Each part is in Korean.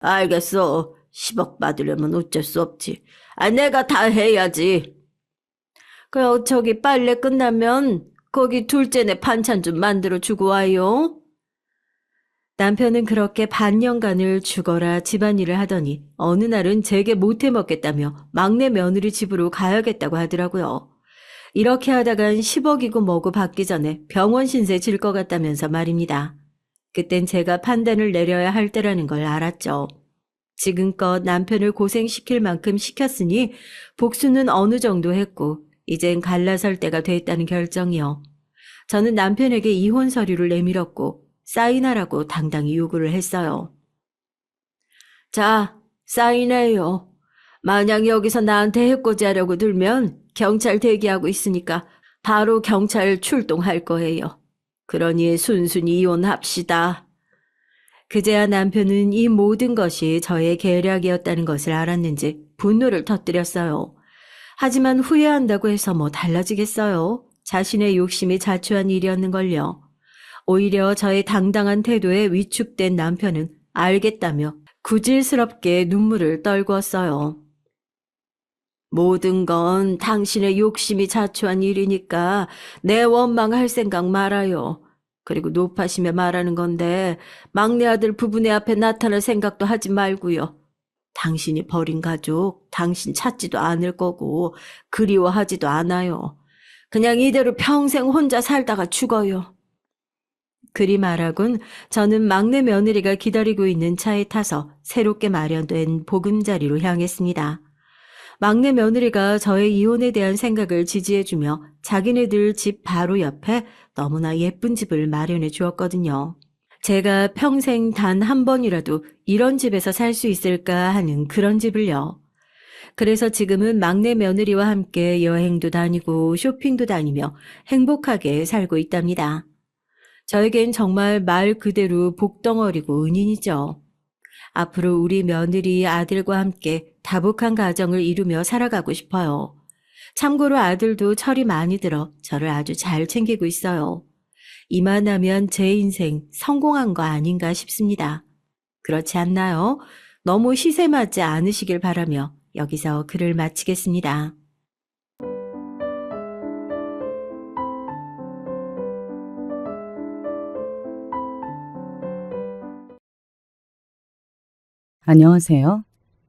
알겠어. 10억 받으려면 어쩔 수 없지. 내가 다 해야지. 저기 빨래 끝나면 거기 둘째네 반찬 좀 만들어 주고 와요. 남편은 그렇게 반년간을 죽어라 집안일을 하더니 어느 날은 제게 못해 먹겠다며 막내 며느리 집으로 가야겠다고 하더라고요. 이렇게 하다간 10억이고 뭐고 받기 전에 병원 신세 질 것 같다면서 말입니다. 그땐 제가 판단을 내려야 할 때라는 걸 알았죠. 지금껏 남편을 고생시킬 만큼 시켰으니 복수는 어느 정도 했고 이젠 갈라설 때가 됐다는 결정이요. 저는 남편에게 이혼 서류를 내밀었고 사인하라고 당당히 요구를 했어요. 자, 사인해요. 만약 여기서 나한테 해코지하려고 들면 경찰 대기하고 있으니까 바로 경찰 출동할 거예요. 그러니 순순히 이혼합시다. 그제야 남편은 이 모든 것이 저의 계략이었다는 것을 알았는지 분노를 터뜨렸어요. 하지만 후회한다고 해서 뭐 달라지겠어요? 자신의 욕심이 자초한 일이었는걸요. 오히려 저의 당당한 태도에 위축된 남편은 알겠다며 구질스럽게 눈물을 떨구었어요. 모든 건 당신의 욕심이 자초한 일이니까 내 원망할 생각 말아요. 그리고 높아시며 말하는 건데 막내 아들 부부네 앞에 나타날 생각도 하지 말고요. 당신이 버린 가족 당신 찾지도 않을 거고 그리워하지도 않아요. 그냥 이대로 평생 혼자 살다가 죽어요. 그리 말하곤 저는 막내 며느리가 기다리고 있는 차에 타서 새롭게 마련된 보금자리로 향했습니다. 막내 며느리가 저의 이혼에 대한 생각을 지지해주며 자기네들 집 바로 옆에 너무나 예쁜 집을 마련해 주었거든요. 제가 평생 단 한 번이라도 이런 집에서 살 수 있을까 하는 그런 집을요. 그래서 지금은 막내 며느리와 함께 여행도 다니고 쇼핑도 다니며 행복하게 살고 있답니다. 저에겐 정말 말 그대로 복덩어리고 은인이죠. 앞으로 우리 며느리 아들과 함께 다복한 가정을 이루며 살아가고 싶어요. 참고로 아들도 철이 많이 들어 저를 아주 잘 챙기고 있어요. 이만하면 제 인생 성공한 거 아닌가 싶습니다. 그렇지 않나요? 너무 시샘하지 않으시길 바라며 여기서 글을 마치겠습니다. 안녕하세요.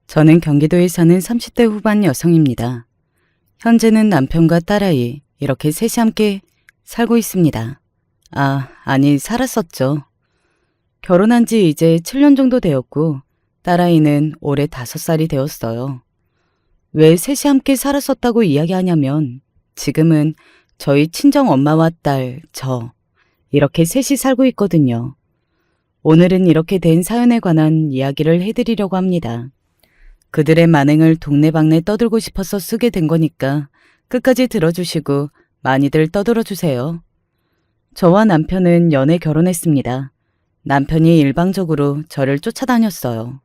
저는 경기도에 사는 30대 후반 여성입니다. 현재는 남편과 딸아이 이렇게 셋이 함께 살고 있습니다. 아니 살았었죠. 결혼한 지 이제 7년 정도 되었고 딸아이는 올해 5살이 되었어요. 왜 셋이 함께 살았었다고 이야기하냐면 지금은 저희 친정 엄마와 딸, 저 이렇게 셋이 살고 있거든요. 오늘은 이렇게 된 사연에 관한 이야기를 해드리려고 합니다. 그들의 만행을 동네방네 떠들고 싶어서 쓰게 된 거니까 끝까지 들어주시고 많이들 떠들어주세요. 저와 남편은 연애 결혼했습니다. 남편이 일방적으로 저를 쫓아다녔어요.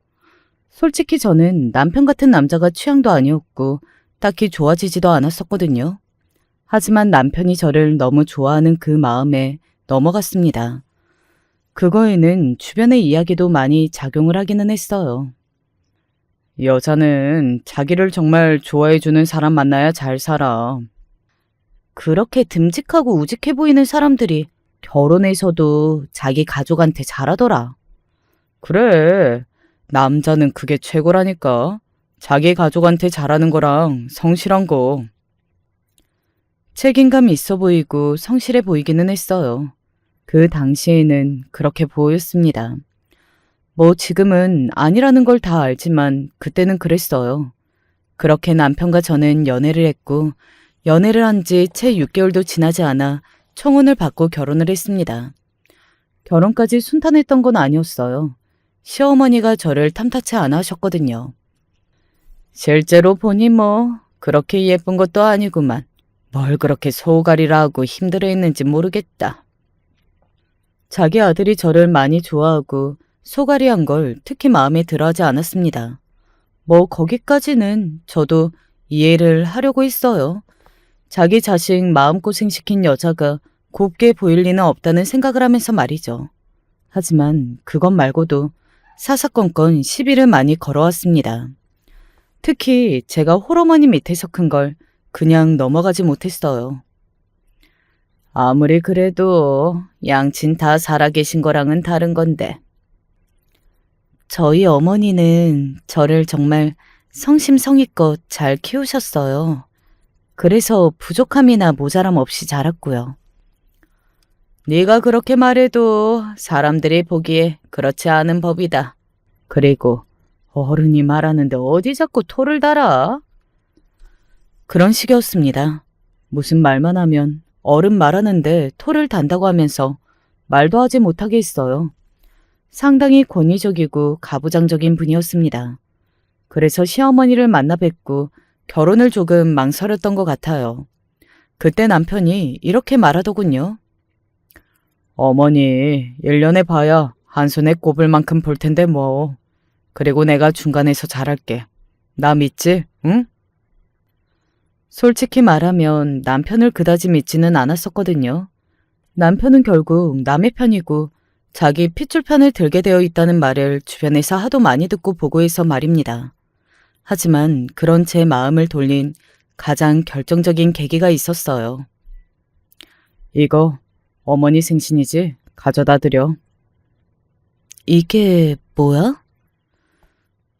솔직히 저는 남편 같은 남자가 취향도 아니었고 딱히 좋아지지도 않았었거든요. 하지만 남편이 저를 너무 좋아하는 그 마음에 넘어갔습니다. 그거에는 주변의 이야기도 많이 작용을 하기는 했어요. 여자는 자기를 정말 좋아해주는 사람 만나야 잘 살아. 그렇게 듬직하고 우직해 보이는 사람들이 결혼해서도 자기 가족한테 잘하더라. 그래, 남자는 그게 최고라니까. 자기 가족한테 잘하는 거랑 성실한 거. 책임감이 있어 보이고 성실해 보이기는 했어요. 그 당시에는 그렇게 보였습니다. 뭐 지금은 아니라는 걸 다 알지만 그때는 그랬어요. 그렇게 남편과 저는 연애를 했고 연애를 한 지 채 6개월도 지나지 않아 청혼을 받고 결혼을 했습니다. 결혼까지 순탄했던 건 아니었어요. 시어머니가 저를 탐탁치 않아 하셨거든요. 실제로 보니 뭐 그렇게 예쁜 것도 아니구만. 뭘 그렇게 소가리라 하고 힘들어했는지 모르겠다. 자기 아들이 저를 많이 좋아하고 소가리한 걸 특히 마음에 들어하지 않았습니다. 뭐 거기까지는 저도 이해를 하려고 했어요. 자기 자식 마음고생시킨 여자가 곱게 보일 리는 없다는 생각을 하면서 말이죠. 하지만 그것 말고도 사사건건 시비를 많이 걸어왔습니다. 특히 제가 홀어머니 밑에서 큰 걸 그냥 넘어가지 못했어요. 아무리 그래도 양친 다 살아계신 거랑은 다른 건데. 저희 어머니는 저를 정말 성심성의껏 잘 키우셨어요. 그래서 부족함이나 모자람 없이 자랐고요. 네가 그렇게 말해도 사람들이 보기에 그렇지 않은 법이다. 그리고 어른이 말하는데 어디 자꾸 토를 달아? 그런 식이었습니다. 무슨 말만 하면 어른 말하는데 토를 단다고 하면서 말도 하지 못하게 했어요. 상당히 권위적이고 가부장적인 분이었습니다. 그래서 시어머니를 만나 뵙고 결혼을 조금 망설였던 것 같아요. 그때 남편이 이렇게 말하더군요. 어머니, 1년에 봐야 한 손에 꼽을 만큼 볼 텐데 뭐. 그리고 내가 중간에서 잘할게. 나 믿지? 응? 솔직히 말하면 남편을 그다지 믿지는 않았었거든요. 남편은 결국 남의 편이고 자기 핏줄 편을 들게 되어 있다는 말을 주변에서 하도 많이 듣고 보고 해서 말입니다. 하지만 그런 제 마음을 돌린 가장 결정적인 계기가 있었어요. 이거 어머니 생신이지? 가져다 드려. 이게 뭐야?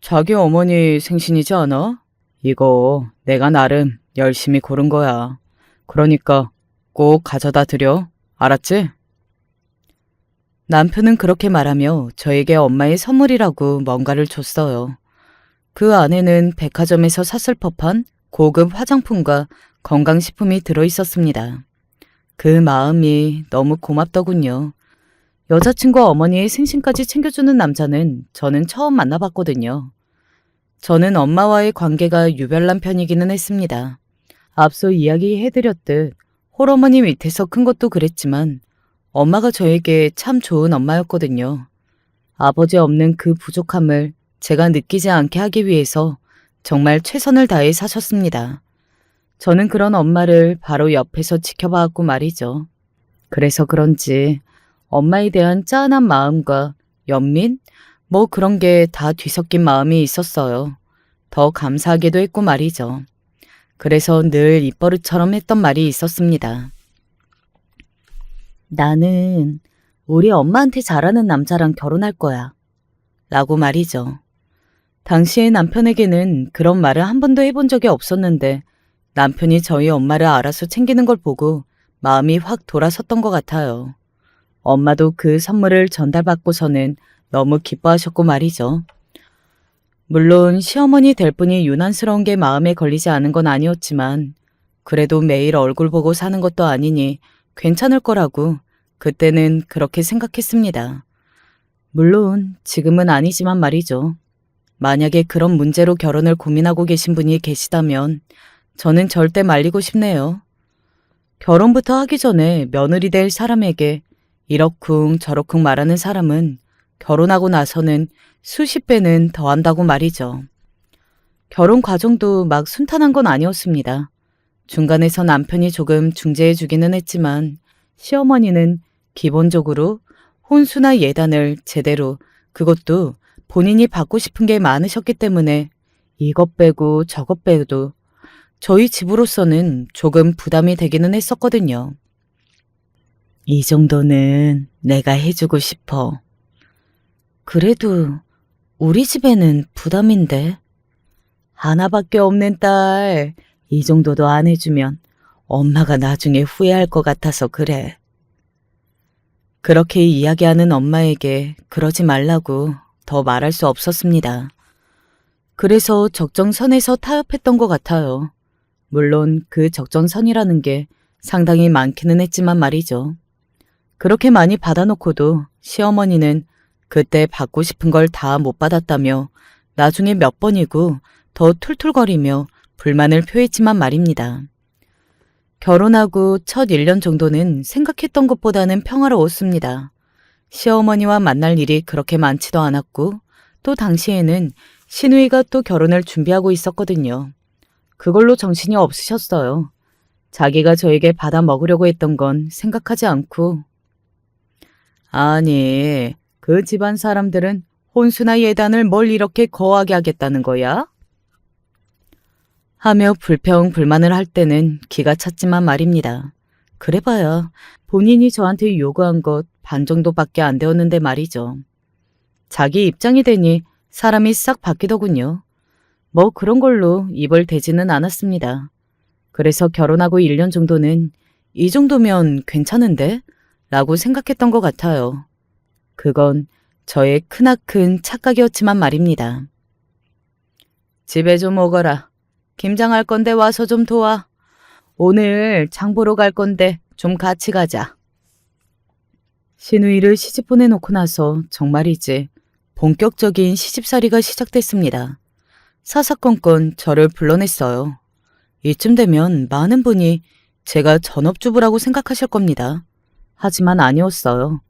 자기 어머니 생신이지 않아? 이거 내가 나름 열심히 고른 거야. 그러니까 꼭 가져다 드려. 알았지? 남편은 그렇게 말하며 저에게 엄마의 선물이라고 뭔가를 줬어요. 그 안에는 백화점에서 샀을 법한 고급 화장품과 건강식품이 들어있었습니다. 그 마음이 너무 고맙더군요. 여자친구 어머니의 생신까지 챙겨주는 남자는 저는 처음 만나봤거든요. 저는 엄마와의 관계가 유별난 편이기는 했습니다. 앞서 이야기해드렸듯 홀어머니 밑에서 큰 것도 그랬지만 엄마가 저에게 참 좋은 엄마였거든요. 아버지 없는 그 부족함을 제가 느끼지 않게 하기 위해서 정말 최선을 다해 사셨습니다. 저는 그런 엄마를 바로 옆에서 지켜봐왔고 말이죠. 그래서 그런지 엄마에 대한 짠한 마음과 연민? 뭐 그런 게 다 뒤섞인 마음이 있었어요. 더 감사하기도 했고 말이죠. 그래서 늘 입버릇처럼 했던 말이 있었습니다. 나는 우리 엄마한테 잘하는 남자랑 결혼할 거야. 라고 말이죠. 당시에 남편에게는 그런 말을 한 번도 해본 적이 없었는데 남편이 저희 엄마를 알아서 챙기는 걸 보고 마음이 확 돌아섰던 것 같아요. 엄마도 그 선물을 전달받고서는 너무 기뻐하셨고 말이죠. 물론 시어머니 될 분이 유난스러운 게 마음에 걸리지 않은 건 아니었지만 그래도 매일 얼굴 보고 사는 것도 아니니 괜찮을 거라고 그때는 그렇게 생각했습니다. 물론 지금은 아니지만 말이죠. 만약에 그런 문제로 결혼을 고민하고 계신 분이 계시다면 저는 절대 말리고 싶네요. 결혼부터 하기 전에 며느리 될 사람에게 이러쿵 저러쿵 말하는 사람은 결혼하고 나서는 수십 배는 더 한다고 말이죠. 결혼 과정도 막 순탄한 건 아니었습니다. 중간에서 남편이 조금 중재해 주기는 했지만 시어머니는 기본적으로 혼수나 예단을 제대로 그것도 본인이 받고 싶은 게 많으셨기 때문에 이것 빼고 저것 빼도 저희 집으로서는 조금 부담이 되기는 했었거든요. 이 정도는 내가 해주고 싶어. 그래도 우리 집에는 부담인데. 하나밖에 없는 딸, 이 정도도 안 해주면 엄마가 나중에 후회할 것 같아서 그래. 그렇게 이야기하는 엄마에게 그러지 말라고 더 말할 수 없었습니다. 그래서 적정선에서 타협했던 것 같아요. 물론 그 적정선이라는 게 상당히 많기는 했지만 말이죠. 그렇게 많이 받아놓고도 시어머니는 그때 받고 싶은 걸 다 못 받았다며 나중에 몇 번이고 더 툴툴거리며 불만을 표했지만 말입니다. 결혼하고 첫 1년 정도는 생각했던 것보다는 평화로웠습니다. 시어머니와 만날 일이 그렇게 많지도 않았고 또 당시에는 시누이가 또 결혼을 준비하고 있었거든요. 그걸로 정신이 없으셨어요. 자기가 저에게 받아 먹으려고 했던 건 생각하지 않고. 아니, 그 집안 사람들은 혼수나 예단을 뭘 이렇게 거하게 하겠다는 거야? 하며 불평 불만을 할 때는 기가 찼지만 말입니다. 그래봐야 본인이 저한테 요구한 것 반 정도밖에 안 되었는데 말이죠. 자기 입장이 되니 사람이 싹 바뀌더군요. 뭐 그런 걸로 입을 대지는 않았습니다. 그래서 결혼하고 1년 정도는 이 정도면 괜찮은데? 라고 생각했던 것 같아요. 그건 저의 크나큰 착각이었지만 말입니다. 집에 좀 오거라. 김장할 건데 와서 좀 도와. 오늘 장 보러 갈 건데 좀 같이 가자. 시누이를 시집 보내놓고 나서 정말이지 본격적인 시집살이가 시작됐습니다. 사사건건 저를 불러냈어요. 이쯤 되면 많은 분이 제가 전업주부라고 생각하실 겁니다. 하지만 아니었어요.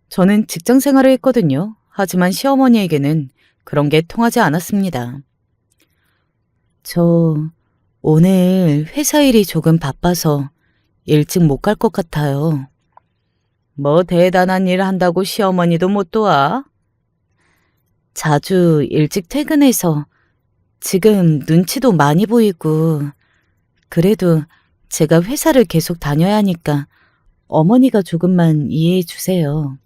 저는 직장 생활을 했거든요. 하지만 시어머니에게는 그런 게 통하지 않았습니다. 저 오늘 회사 일이 조금 바빠서 일찍 못 갈 것 같아요. 뭐 대단한 일 한다고 시어머니도 못 도와? 자주 일찍 퇴근해서 지금 눈치도 많이 보이고 그래도 제가 회사를 계속 다녀야 하니까 어머니가 조금만 이해해 주세요.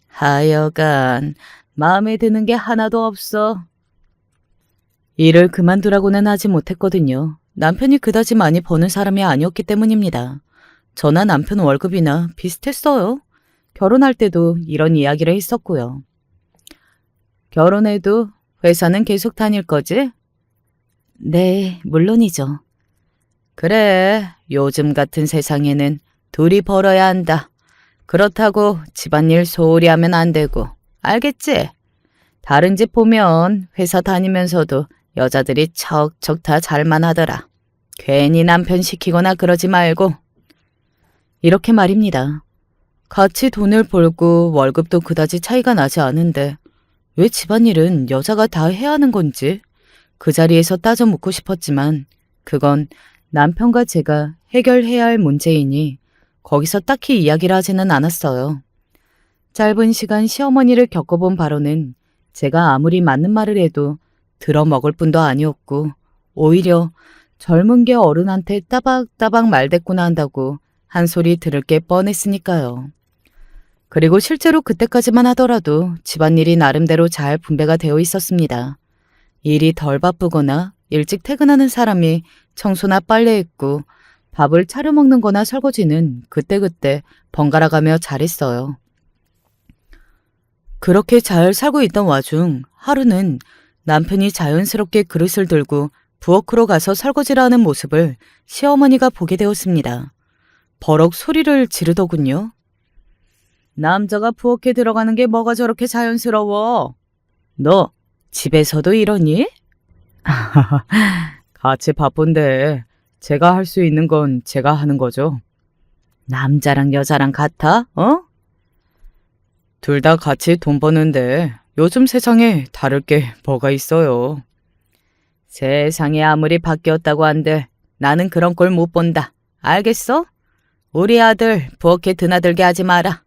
하여간 마음에 드는 게 하나도 없어. 일을 그만두라고는 하지 못했거든요. 남편이 그다지 많이 버는 사람이 아니었기 때문입니다. 저나 남편 월급이나 비슷했어요. 결혼할 때도 이런 이야기를 했었고요. 결혼해도 회사는 계속 다닐 거지? 네, 물론이죠. 그래, 요즘 같은 세상에는 둘이 벌어야 한다. 그렇다고 집안일 소홀히 하면 안 되고, 알겠지? 다른 집 보면 회사 다니면서도 여자들이 척척 다 잘만 하더라. 괜히 남편 시키거나 그러지 말고. 이렇게 말입니다. 같이 돈을 벌고 월급도 그다지 차이가 나지 않은데 왜 집안일은 여자가 다 해야 하는 건지 그 자리에서 따져 묻고 싶었지만 그건 남편과 제가 해결해야 할 문제이니 거기서 딱히 이야기를 하지는 않았어요. 짧은 시간 시어머니를 겪어본 바로는 제가 아무리 맞는 말을 해도 들어먹을 뿐도 아니었고 오히려 젊은 게 어른한테 따박따박 말대꾸나 한다고 한 소리 들을 게 뻔했으니까요. 그리고 실제로 그때까지만 하더라도 집안일이 나름대로 잘 분배가 되어 있었습니다. 일이 덜 바쁘거나 일찍 퇴근하는 사람이 청소나 빨래했고 밥을 차려 먹는 거나 설거지는 그때그때 번갈아가며 잘했어요. 그렇게 잘 살고 있던 와중 하루는 남편이 자연스럽게 그릇을 들고 부엌으로 가서 설거지를 하는 모습을 시어머니가 보게 되었습니다. 버럭 소리를 지르더군요. 남자가 부엌에 들어가는 게 뭐가 저렇게 자연스러워? 너 집에서도 이러니? 같이 바쁜데 제가 할 수 있는 건 제가 하는 거죠. 남자랑 여자랑 같아? 어? 둘 다 같이 돈 버는데 요즘 세상에 다를 게 뭐가 있어요. 세상이 아무리 바뀌었다고 한들 나는 그런 꼴 못 본다. 알겠어? 우리 아들 부엌에 드나들게 하지 마라.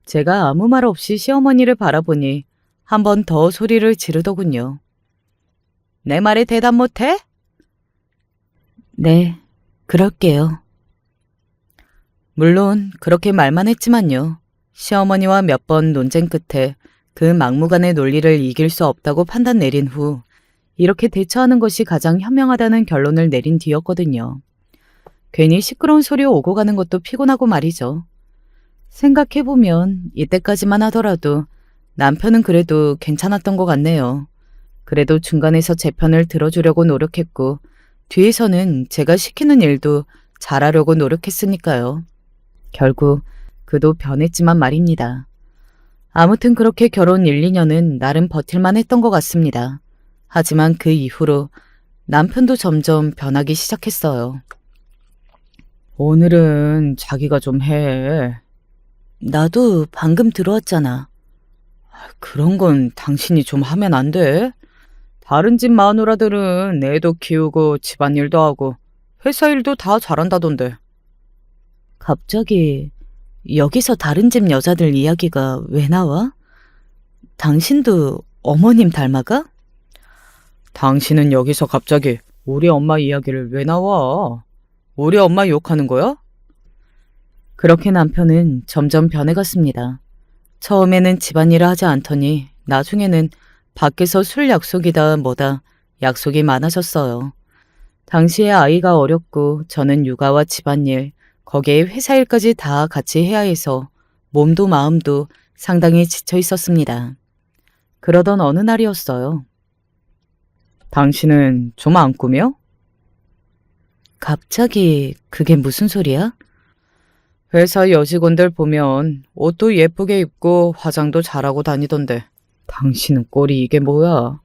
제가 아무 말 없이 시어머니를 바라보니 한 번 더 소리를 지르더군요. 내 말에 대답 못해? 네, 그럴게요. 물론 그렇게 말만 했지만요. 시어머니와 몇 번 논쟁 끝에 그 막무가내 논리를 이길 수 없다고 판단 내린 후 이렇게 대처하는 것이 가장 현명하다는 결론을 내린 뒤였거든요. 괜히 시끄러운 소리 오고 가는 것도 피곤하고 말이죠. 생각해보면 이때까지만 하더라도 남편은 그래도 괜찮았던 것 같네요. 그래도 중간에서 제 편을 들어주려고 노력했고 뒤에서는 제가 시키는 일도 잘하려고 노력했으니까요. 결국 그도 변했지만 말입니다. 아무튼 그렇게 결혼 1, 2년은 나름 버틸만 했던 것 같습니다. 하지만 그 이후로 남편도 점점 변하기 시작했어요. 오늘은 자기가 좀 해. 나도 방금 들어왔잖아. 그런 건 당신이 좀 하면 안 돼? 다른 집 마누라들은 애도 키우고 집안일도 하고 회사 일도 다 잘한다던데. 갑자기 여기서 다른 집 여자들 이야기가 왜 나와? 당신도 어머님 닮아가? 당신은 여기서 갑자기 우리 엄마 이야기를 왜 나와? 우리 엄마 욕하는 거야? 그렇게 남편은 점점 변해갔습니다. 처음에는 집안일을 하지 않더니 나중에는 밖에서 술 약속이다 뭐다 약속이 많아졌어요. 당시에 아이가 어렸고 저는 육아와 집안일, 거기에 회사 일까지 다 같이 해야 해서 몸도 마음도 상당히 지쳐 있었습니다. 그러던 어느 날이었어요. 당신은 좀 안 꾸며? 갑자기 그게 무슨 소리야? 회사 여직원들 보면 옷도 예쁘게 입고 화장도 잘하고 다니던데 당신은 꼴이 이게 뭐야?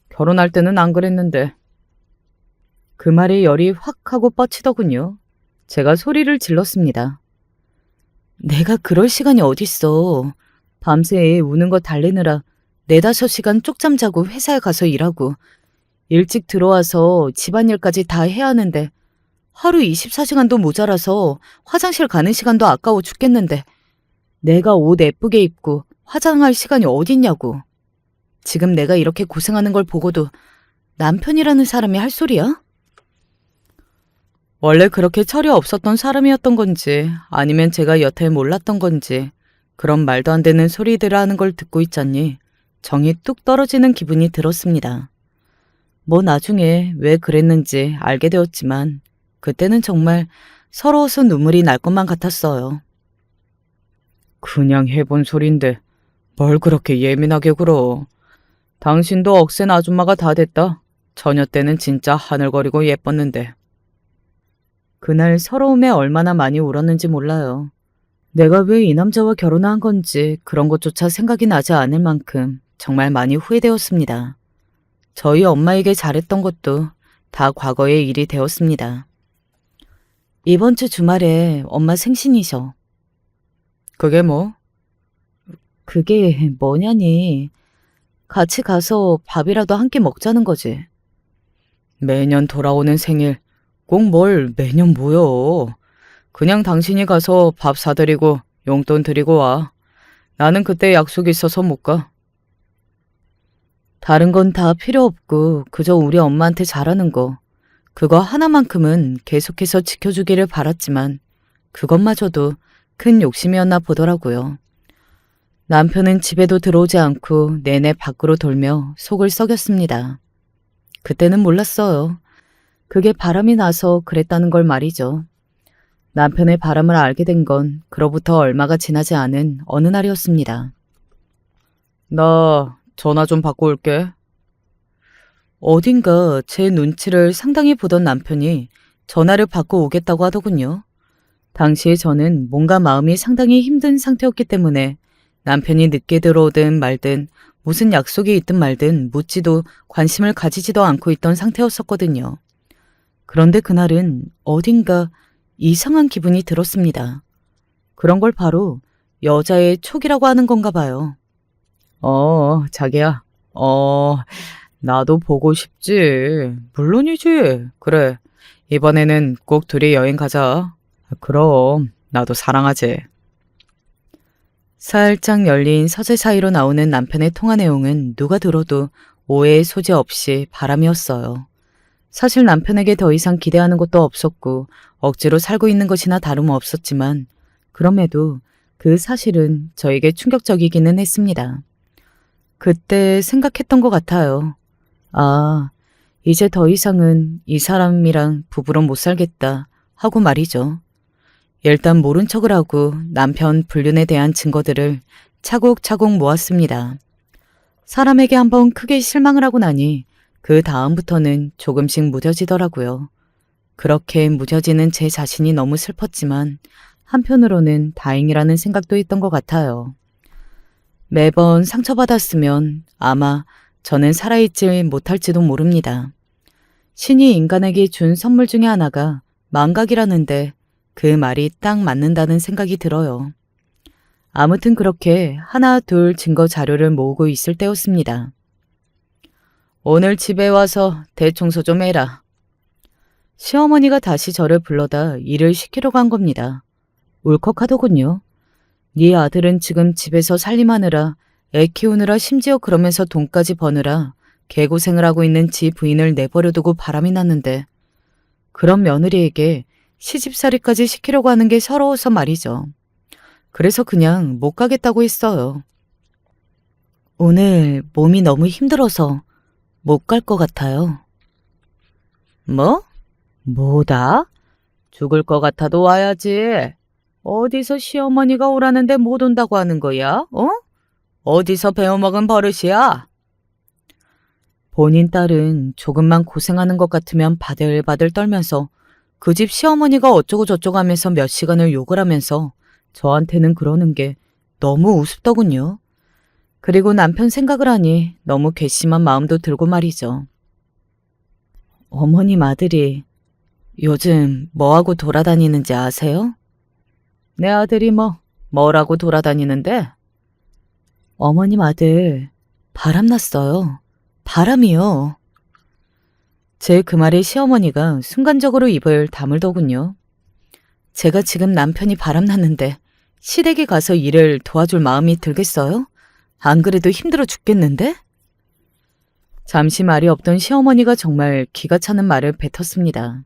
결혼할 때는 안 그랬는데. 그 말에 열이 확 하고 뻗치더군요. 제가 소리를 질렀습니다. 내가 그럴 시간이 어딨어. 밤새 우는 거 달래느라 4-5시간 쪽잠 자고 회사에 가서 일하고 일찍 들어와서 집안일까지 다 해야 하는데 하루 24시간도 모자라서 화장실 가는 시간도 아까워 죽겠는데 내가 옷 예쁘게 입고 화장할 시간이 어딨냐고. 지금 내가 이렇게 고생하는 걸 보고도 남편이라는 사람이 할 소리야? 원래 그렇게 철이 없었던 사람이었던 건지 아니면 제가 여태 몰랐던 건지 그런 말도 안 되는 소리들을 하는 걸 듣고 있자니 정이 뚝 떨어지는 기분이 들었습니다. 뭐 나중에 왜 그랬는지 알게 되었지만 그때는 정말 서러워서 눈물이 날 것만 같았어요. 그냥 해본 소린데 뭘 그렇게 예민하게 굴어. 당신도 억센 아줌마가 다 됐다. 처녀 때는 진짜 하늘거리고 예뻤는데. 그날 서러움에 얼마나 많이 울었는지 몰라요. 내가 왜 이 남자와 결혼한 건지 그런 것조차 생각이 나지 않을 만큼 정말 많이 후회되었습니다. 저희 엄마에게 잘했던 것도 다 과거의 일이 되었습니다. 이번 주 주말에 엄마 생신이셔. 그게 뭐? 그게 뭐냐니. 같이 가서 밥이라도 한 끼 먹자는 거지. 매년 돌아오는 생일 꼭 뭘 매년 모여. 그냥 당신이 가서 밥 사드리고 용돈 드리고 와. 나는 그때 약속이 있어서 못 가. 다른 건 다 필요 없고 그저 우리 엄마한테 잘하는 거. 그거 하나만큼은 계속해서 지켜주기를 바랐지만 그것마저도 큰 욕심이었나 보더라고요. 남편은 집에도 들어오지 않고 내내 밖으로 돌며 속을 썩였습니다. 그때는 몰랐어요. 그게 바람이 나서 그랬다는 걸 말이죠. 남편의 바람을 알게 된 건 그로부터 얼마가 지나지 않은 어느 날이었습니다. 나 전화 좀 받고 올게. 어딘가 제 눈치를 상당히 보던 남편이 전화를 받고 오겠다고 하더군요. 당시에 저는 뭔가 마음이 상당히 힘든 상태였기 때문에 남편이 늦게 들어오든 말든 무슨 약속이 있든 말든 묻지도 관심을 가지지도 않고 있던 상태였었거든요. 그런데 그날은 어딘가 이상한 기분이 들었습니다. 그런 걸 바로 여자의 촉이라고 하는 건가 봐요. 자기야. 나도 보고 싶지. 물론이지. 그래. 이번에는 꼭 둘이 여행 가자. 그럼 나도 사랑하지. 살짝 열린 서재 사이로 나오는 남편의 통화 내용은 누가 들어도 오해의 소지 없이 바람이었어요. 사실 남편에게 더 이상 기대하는 것도 없었고 억지로 살고 있는 것이나 다름없었지만 그럼에도 그 사실은 저에게 충격적이기는 했습니다. 그때 생각했던 것 같아요. 이제 더 이상은 이 사람이랑 부부로 못 살겠다 하고 말이죠. 일단 모른 척을 하고 남편 불륜에 대한 증거들을 차곡차곡 모았습니다. 사람에게 한번 크게 실망을 하고 나니 그 다음부터는 조금씩 무뎌지더라고요. 그렇게 무뎌지는 제 자신이 너무 슬펐지만 한편으로는 다행이라는 생각도 했던 것 같아요. 매번 상처받았으면 아마 저는 살아있지 못할지도 모릅니다. 신이 인간에게 준 선물 중에 하나가 망각이라는데 그 말이 딱 맞는다는 생각이 들어요. 아무튼 그렇게 하나 둘 증거 자료를 모으고 있을 때였습니다. 오늘 집에 와서 대청소 좀 해라. 시어머니가 다시 저를 불러다 일을 시키려고 한 겁니다. 울컥하더군요. 네 아들은 지금 집에서 살림하느라 애 키우느라 심지어 그러면서 돈까지 버느라 개고생을 하고 있는 지 부인을 내버려두고 바람이 났는데 그런 며느리에게 시집살이까지 시키려고 하는 게 서러워서 말이죠. 그래서 그냥 못 가겠다고 했어요. 오늘 몸이 너무 힘들어서 못 갈 것 같아요. 뭐? 뭐다? 죽을 것 같아도 와야지. 어디서 시어머니가 오라는데 못 온다고 하는 거야? 어? 어디서 배워먹은 버릇이야? 본인 딸은 조금만 고생하는 것 같으면 바들바들 떨면서 그 집 시어머니가 어쩌고 저쩌고 하면서 몇 시간을 욕을 하면서 저한테는 그러는 게 너무 우습더군요. 그리고 남편 생각을 하니 너무 괘씸한 마음도 들고 말이죠. 어머님 아들이 요즘 뭐하고 돌아다니는지 아세요? 내 아들이 뭐라고 돌아다니는데? 어머님 아들 바람났어요. 바람이요. 제 그 말에 시어머니가 순간적으로 입을 다물더군요. 제가 지금 남편이 바람났는데 시댁에 가서 일을 도와줄 마음이 들겠어요? 안 그래도 힘들어 죽겠는데? 잠시 말이 없던 시어머니가 정말 기가 차는 말을 뱉었습니다.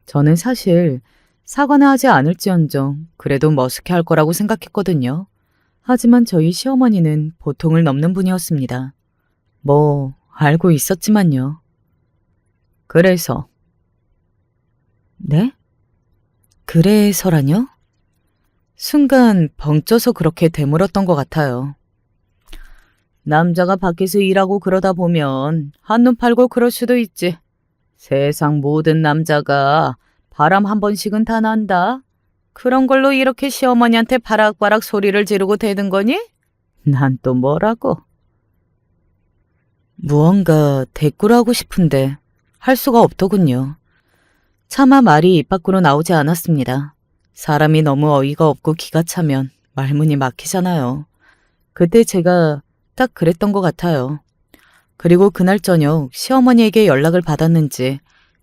저는 사실 사과는 하지 않을지언정 그래도 머쓱해 할 거라고 생각했거든요. 하지만 저희 시어머니는 보통을 넘는 분이었습니다. 알고 있었지만요. 그래서. 네? 그래서라뇨? 순간 벙쪄서 그렇게 되물었던 것 같아요. 남자가 밖에서 일하고 그러다 보면 한눈 팔고 그럴 수도 있지. 세상 모든 남자가 바람 한 번씩은 다 난다. 그런 걸로 이렇게 시어머니한테 바락바락 소리를 지르고 대든 거니? 난 또 뭐라고? 무언가 대꾸를 하고 싶은데 할 수가 없더군요. 차마 말이 입 밖으로 나오지 않았습니다. 사람이 너무 어이가 없고 기가 차면 말문이 막히잖아요. 그때 제가 딱 그랬던 것 같아요. 그리고 그날 저녁 시어머니에게 연락을 받았는지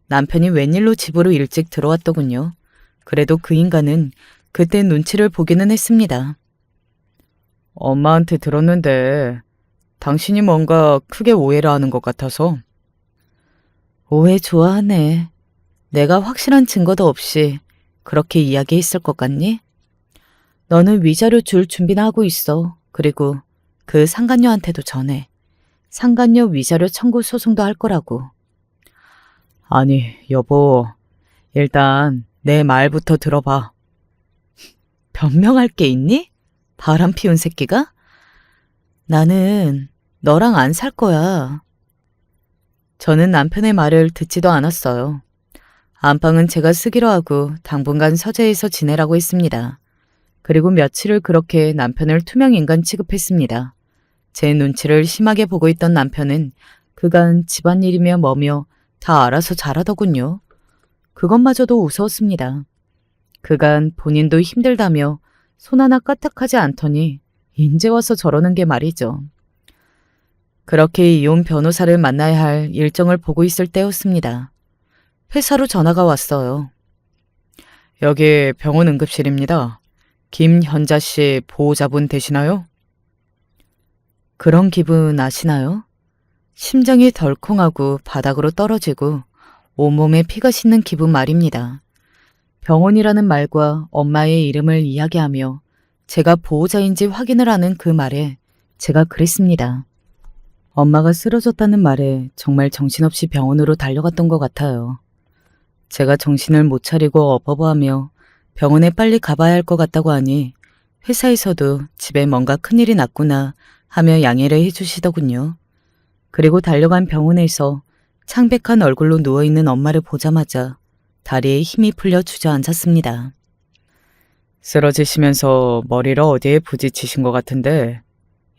남편이 웬일로 집으로 일찍 들어왔더군요. 그래도 그 인간은 그때 눈치를 보기는 했습니다. 엄마한테 들었는데 당신이 뭔가 크게 오해를 하는 것 같아서. 오해 좋아하네. 내가 확실한 증거도 없이 그렇게 이야기했을 것 같니? 너는 위자료 줄 준비나 하고 있어. 그리고 그 상간녀한테도 전해. 상간녀 위자료 청구 소송도 할 거라고. 아니, 여보. 일단 내 말부터 들어봐. 변명할 게 있니? 바람 피운 새끼가? 나는 너랑 안 살 거야. 저는 남편의 말을 듣지도 않았어요. 안방은 제가 쓰기로 하고 당분간 서재에서 지내라고 했습니다. 그리고 며칠을 그렇게 남편을 투명인간 취급했습니다. 제 눈치를 심하게 보고 있던 남편은 그간 집안일이며 뭐며 다 알아서 잘하더군요. 그것마저도 우스웠습니다. 그간 본인도 힘들다며 손 하나 까딱하지 않더니 인제 와서 저러는 게 말이죠. 그렇게 이혼 변호사를 만나야 할 일정을 보고 있을 때였습니다. 회사로 전화가 왔어요. 여기 병원 응급실입니다. 김현자 씨 보호자분 되시나요? 그런 기분 아시나요? 심장이 덜컹하고 바닥으로 떨어지고 온몸에 피가 싣는 기분 말입니다. 병원이라는 말과 엄마의 이름을 이야기하며 제가 보호자인지 확인을 하는 그 말에 제가 그랬습니다. 엄마가 쓰러졌다는 말에 정말 정신없이 병원으로 달려갔던 것 같아요. 제가 정신을 못 차리고 어버버하며 병원에 빨리 가봐야 할 것 같다고 하니 회사에서도 집에 뭔가 큰일이 났구나 하며 양해를 해주시더군요. 그리고 달려간 병원에서 창백한 얼굴로 누워있는 엄마를 보자마자 다리에 힘이 풀려 주저앉았습니다. 쓰러지시면서 머리를 어디에 부딪히신 것 같은데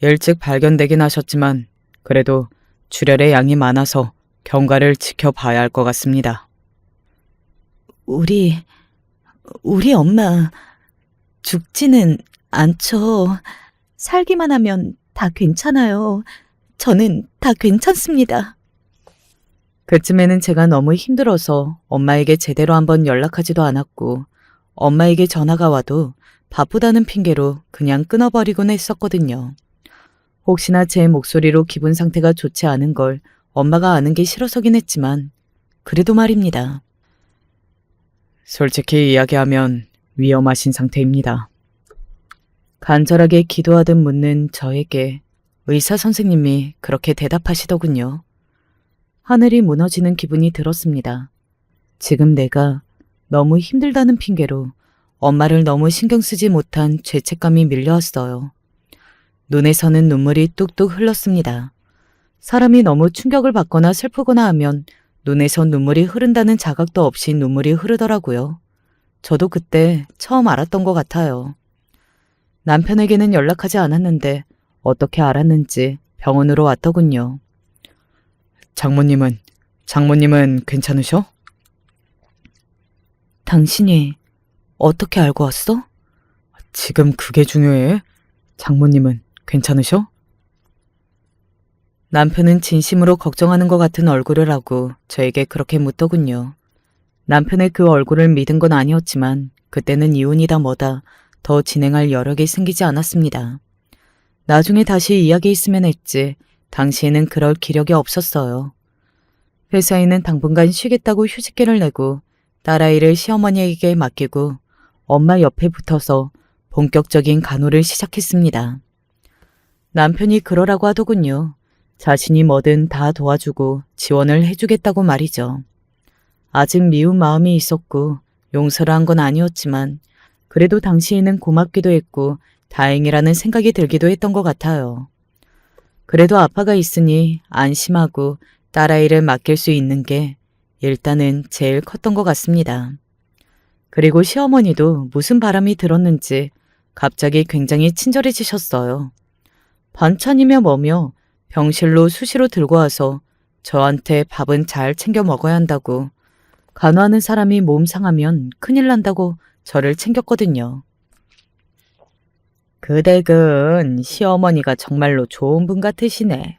일찍 발견되긴 하셨지만 그래도 출혈의 양이 많아서 경과를 지켜봐야 할 것 같습니다. 우리 엄마 죽지는 않죠. 살기만 하면 다 괜찮아요. 저는 다 괜찮습니다. 그쯤에는 제가 너무 힘들어서 엄마에게 제대로 한번 연락하지도 않았고 엄마에게 전화가 와도 바쁘다는 핑계로 그냥 끊어버리곤 했었거든요. 혹시나 제 목소리로 기분 상태가 좋지 않은 걸 엄마가 아는 게 싫어서긴 했지만 그래도 말입니다. 솔직히 이야기하면 위험하신 상태입니다. 간절하게 기도하듯 묻는 저에게 의사 선생님이 그렇게 대답하시더군요. 하늘이 무너지는 기분이 들었습니다. 지금 내가 너무 힘들다는 핑계로 엄마를 너무 신경 쓰지 못한 죄책감이 밀려왔어요. 눈에서는 눈물이 뚝뚝 흘렀습니다. 사람이 너무 충격을 받거나 슬프거나 하면 눈에서 눈물이 흐른다는 자각도 없이 눈물이 흐르더라고요. 저도 그때 처음 알았던 것 같아요. 남편에게는 연락하지 않았는데 어떻게 알았는지 병원으로 왔더군요. 장모님은 괜찮으셔? 당신이 어떻게 알고 왔어? 지금 그게 중요해. 장모님은 괜찮으셔? 남편은 진심으로 걱정하는 것 같은 얼굴을 하고 저에게 그렇게 묻더군요. 남편의 그 얼굴을 믿은 건 아니었지만 그때는 이혼이다 뭐다 더 진행할 여력이 생기지 않았습니다. 나중에 다시 이야기했으면 했지 당시에는 그럴 기력이 없었어요. 회사에는 당분간 쉬겠다고 휴직계를 내고 딸아이를 시어머니에게 맡기고 엄마 옆에 붙어서 본격적인 간호를 시작했습니다. 남편이 그러라고 하더군요. 자신이 뭐든 다 도와주고 지원을 해주겠다고 말이죠. 아직 미운 마음이 있었고 용서를 한 건 아니었지만 그래도 당시에는 고맙기도 했고 다행이라는 생각이 들기도 했던 것 같아요. 그래도 아빠가 있으니 안심하고 딸아이를 맡길 수 있는 게 일단은 제일 컸던 것 같습니다. 그리고 시어머니도 무슨 바람이 들었는지 갑자기 굉장히 친절해지셨어요. 반찬이며 뭐며 병실로 수시로 들고 와서 저한테 밥은 잘 챙겨 먹어야 한다고, 간호하는 사람이 몸 상하면 큰일 난다고 저를 챙겼거든요. 그 댁은 시어머니가 정말로 좋은 분 같으시네.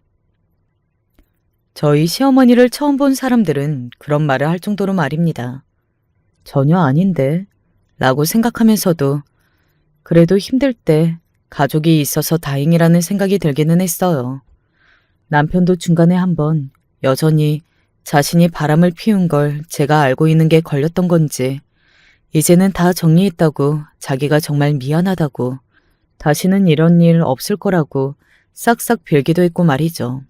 저희 시어머니를 처음 본 사람들은 그런 말을 할 정도로 말입니다. 전혀 아닌데 라고 생각하면서도 그래도 힘들 때 가족이 있어서 다행이라는 생각이 들기는 했어요. 남편도 중간에 한번 여전히 자신이 바람을 피운 걸 제가 알고 있는 게 걸렸던 건지 이제는 다 정리했다고, 자기가 정말 미안하다고, 다시는 이런 일 없을 거라고 싹싹 빌기도 했고 말이죠.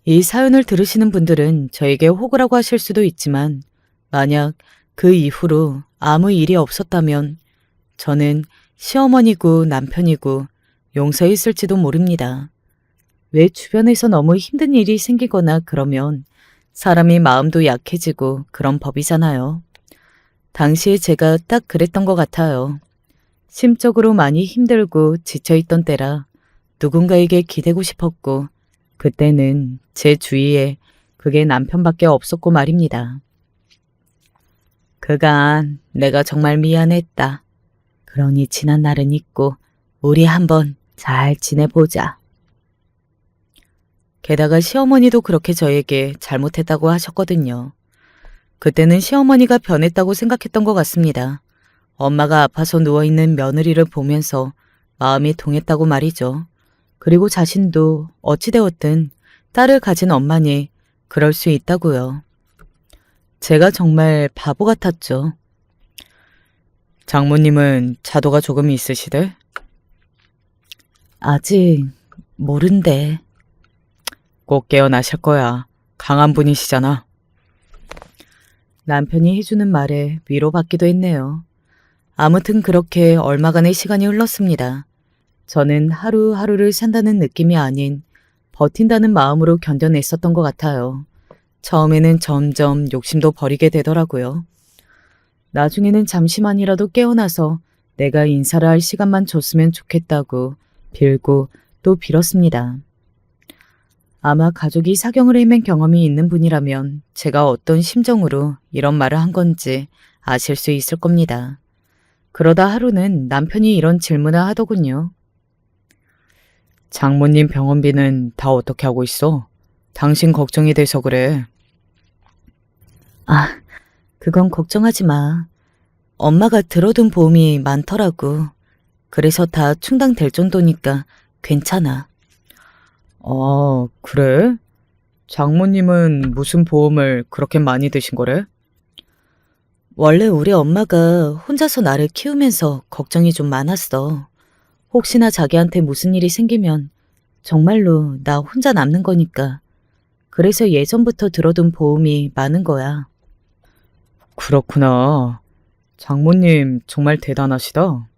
이 사연을 들으시는 분들은 저에게 호구라고 하실 수도 있지만 만약 그 이후로 아무 일이 없었다면 저는 시어머니고 남편이고 용서했을지도 모릅니다. 왜 주변에서 너무 힘든 일이 생기거나 그러면 사람이 마음도 약해지고 그런 법이잖아요. 당시에 제가 딱 그랬던 것 같아요. 심적으로 많이 힘들고 지쳐있던 때라 누군가에게 기대고 싶었고 그때는 제 주위에 그게 남편밖에 없었고 말입니다. 그간 내가 정말 미안했다. 그러니 지난 날은 잊고 우리 한번 잘 지내보자. 게다가 시어머니도 그렇게 저에게 잘못했다고 하셨거든요. 그때는 시어머니가 변했다고 생각했던 것 같습니다. 엄마가 아파서 누워있는 며느리를 보면서 마음이 동했다고 말이죠. 그리고 자신도 어찌되었든 딸을 가진 엄마니 그럴 수 있다고요. 제가 정말 바보 같았죠. 장모님은 자도가 조금 있으시대? 아직 모른대. 꼭 깨어나실 거야. 강한 분이시잖아. 남편이 해주는 말에 위로받기도 했네요. 아무튼 그렇게 얼마간의 시간이 흘렀습니다. 저는 하루하루를 산다는 느낌이 아닌 버틴다는 마음으로 견뎌냈었던 것 같아요. 처음에는 점점 욕심도 버리게 되더라고요. 나중에는 잠시만이라도 깨어나서 내가 인사를 할 시간만 줬으면 좋겠다고 빌고 또 빌었습니다. 아마 가족이 사경을 헤맨 경험이 있는 분이라면 제가 어떤 심정으로 이런 말을 한 건지 아실 수 있을 겁니다. 그러다 하루는 남편이 이런 질문을 하더군요. 장모님 병원비는 다 어떻게 하고 있어? 당신 걱정이 돼서 그래. 아, 그건 걱정하지 마. 엄마가 들어둔 보험이 많더라고. 그래서 다 충당될 정도니까 괜찮아. 아, 그래? 장모님은 무슨 보험을 그렇게 많이 드신 거래? 원래 우리 엄마가 혼자서 나를 키우면서 걱정이 좀 많았어. 혹시나 자기한테 무슨 일이 생기면 정말로 나 혼자 남는 거니까. 그래서 예전부터 들어둔 보험이 많은 거야. 그렇구나. 장모님 정말 대단하시다.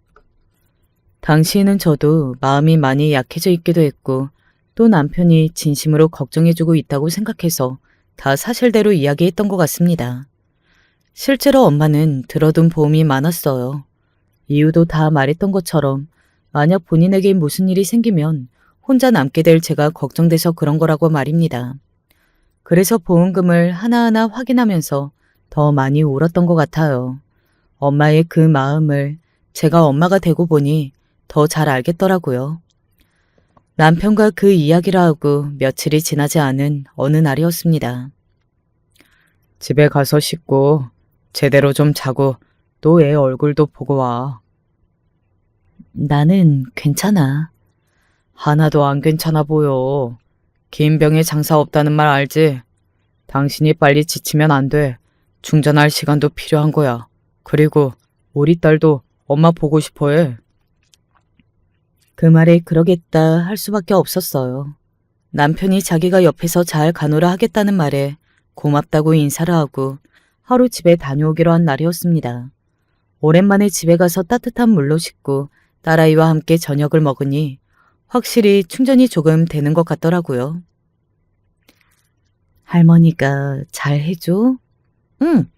당시에는 저도 마음이 많이 약해져 있기도 했고 또 남편이 진심으로 걱정해주고 있다고 생각해서 다 사실대로 이야기했던 것 같습니다. 실제로 엄마는 들어둔 보험이 많았어요. 이유도 다 말했던 것처럼 만약 본인에게 무슨 일이 생기면 혼자 남게 될 제가 걱정돼서 그런 거라고 말입니다. 그래서 보험금을 하나하나 확인하면서 더 많이 울었던 것 같아요. 엄마의 그 마음을 제가 엄마가 되고 보니 더 잘 알겠더라고요. 남편과 그 이야기를 하고 며칠이 지나지 않은 어느 날이었습니다. 집에 가서 씻고 제대로 좀 자고 또 애 얼굴도 보고 와. 나는 괜찮아. 하나도 안 괜찮아 보여. 긴 병에 장사 없다는 말 알지? 당신이 빨리 지치면 안 돼. 충전할 시간도 필요한 거야. 그리고 우리 딸도 엄마 보고 싶어 해. 그 말에 그러겠다 할 수밖에 없었어요. 남편이 자기가 옆에서 잘 가노라 하겠다는 말에 고맙다고 인사를 하고 하루 집에 다녀오기로 한 날이었습니다. 오랜만에 집에 가서 따뜻한 물로 씻고 딸아이와 함께 저녁을 먹으니 확실히 충전이 조금 되는 것 같더라고요. 할머니가 잘 해줘? 응,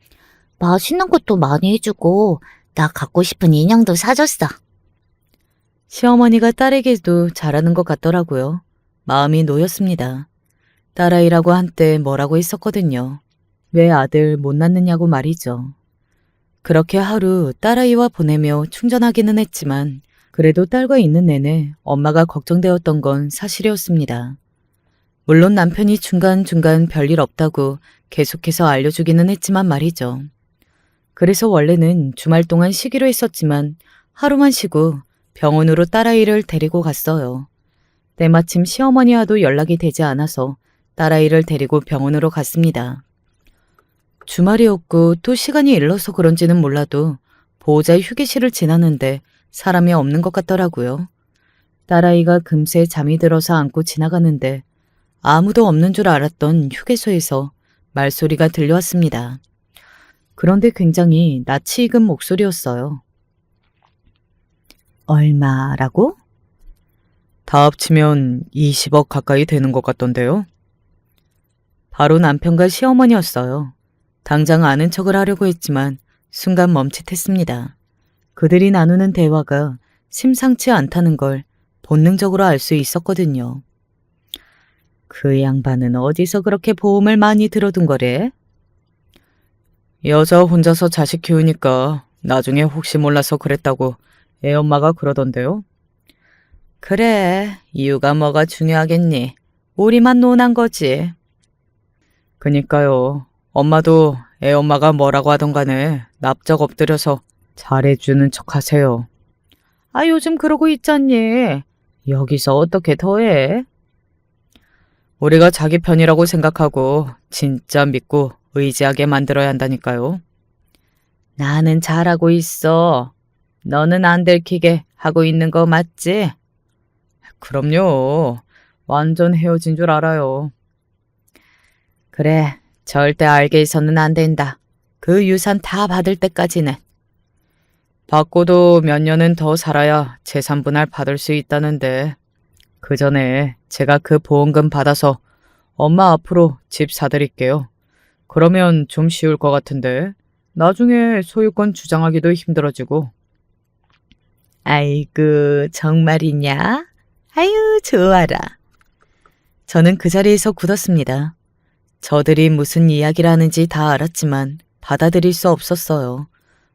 맛있는 것도 많이 해주고, 나 갖고 싶은 인형도 사줬어. 시어머니가 딸에게도 잘하는 것 같더라고요. 마음이 놓였습니다. 딸아이라고 한때 뭐라고 했었거든요. 왜 아들 못 낳느냐고 말이죠. 그렇게 하루 딸아이와 보내며 충전하기는 했지만 그래도 딸과 있는 내내 엄마가 걱정되었던 건 사실이었습니다. 물론 남편이 중간중간 별일 없다고 계속해서 알려주기는 했지만 말이죠. 그래서 원래는 주말 동안 쉬기로 했었지만 하루만 쉬고 병원으로 딸아이를 데리고 갔어요. 때마침 시어머니와도 연락이 되지 않아서 딸아이를 데리고 병원으로 갔습니다. 주말이었고 또 시간이 일러서 그런지는 몰라도 보호자 휴게실을 지나는데 사람이 없는 것 같더라고요. 딸아이가 금세 잠이 들어서 안고 지나가는데 아무도 없는 줄 알았던 휴게소에서 말소리가 들려왔습니다. 그런데 굉장히 낯이 익은 목소리였어요. 얼마라고? 다 합치면 20억 가까이 되는 것 같던데요. 바로 남편과 시어머니였어요. 당장 아는 척을 하려고 했지만 순간 멈칫했습니다. 그들이 나누는 대화가 심상치 않다는 걸 본능적으로 알 수 있었거든요. 그 양반은 어디서 그렇게 보험을 많이 들어둔 거래? 여자 혼자서 자식 키우니까 나중에 혹시 몰라서 그랬다고 애엄마가 그러던데요. 그래, 이유가 뭐가 중요하겠니? 우리만 논한 거지. 그니까요. 엄마도 애엄마가 뭐라고 하던 간에 납작 엎드려서 잘해주는 척 하세요. 아, 요즘 그러고 있잖니. 여기서 어떻게 더해? 우리가 자기 편이라고 생각하고 진짜 믿고 의지하게 만들어야 한다니까요. 나는 잘하고 있어. 너는 안 들키게 하고 있는 거 맞지? 그럼요. 완전 헤어진 줄 알아요. 그래, 절대 알게 해서는 안 된다. 그 유산 다 받을 때까지는. 받고도 몇 년은 더 살아야 재산 분할 받을 수 있다는데 그 전에 제가 그 보험금 받아서 엄마 앞으로 집 사드릴게요. 그러면 좀 쉬울 것 같은데 나중에 소유권 주장하기도 힘들어지고. 아이고, 정말이냐? 아유, 좋아라. 저는 그 자리에서 굳었습니다. 저들이 무슨 이야기를 하는지 다 알았지만 받아들일 수 없었어요.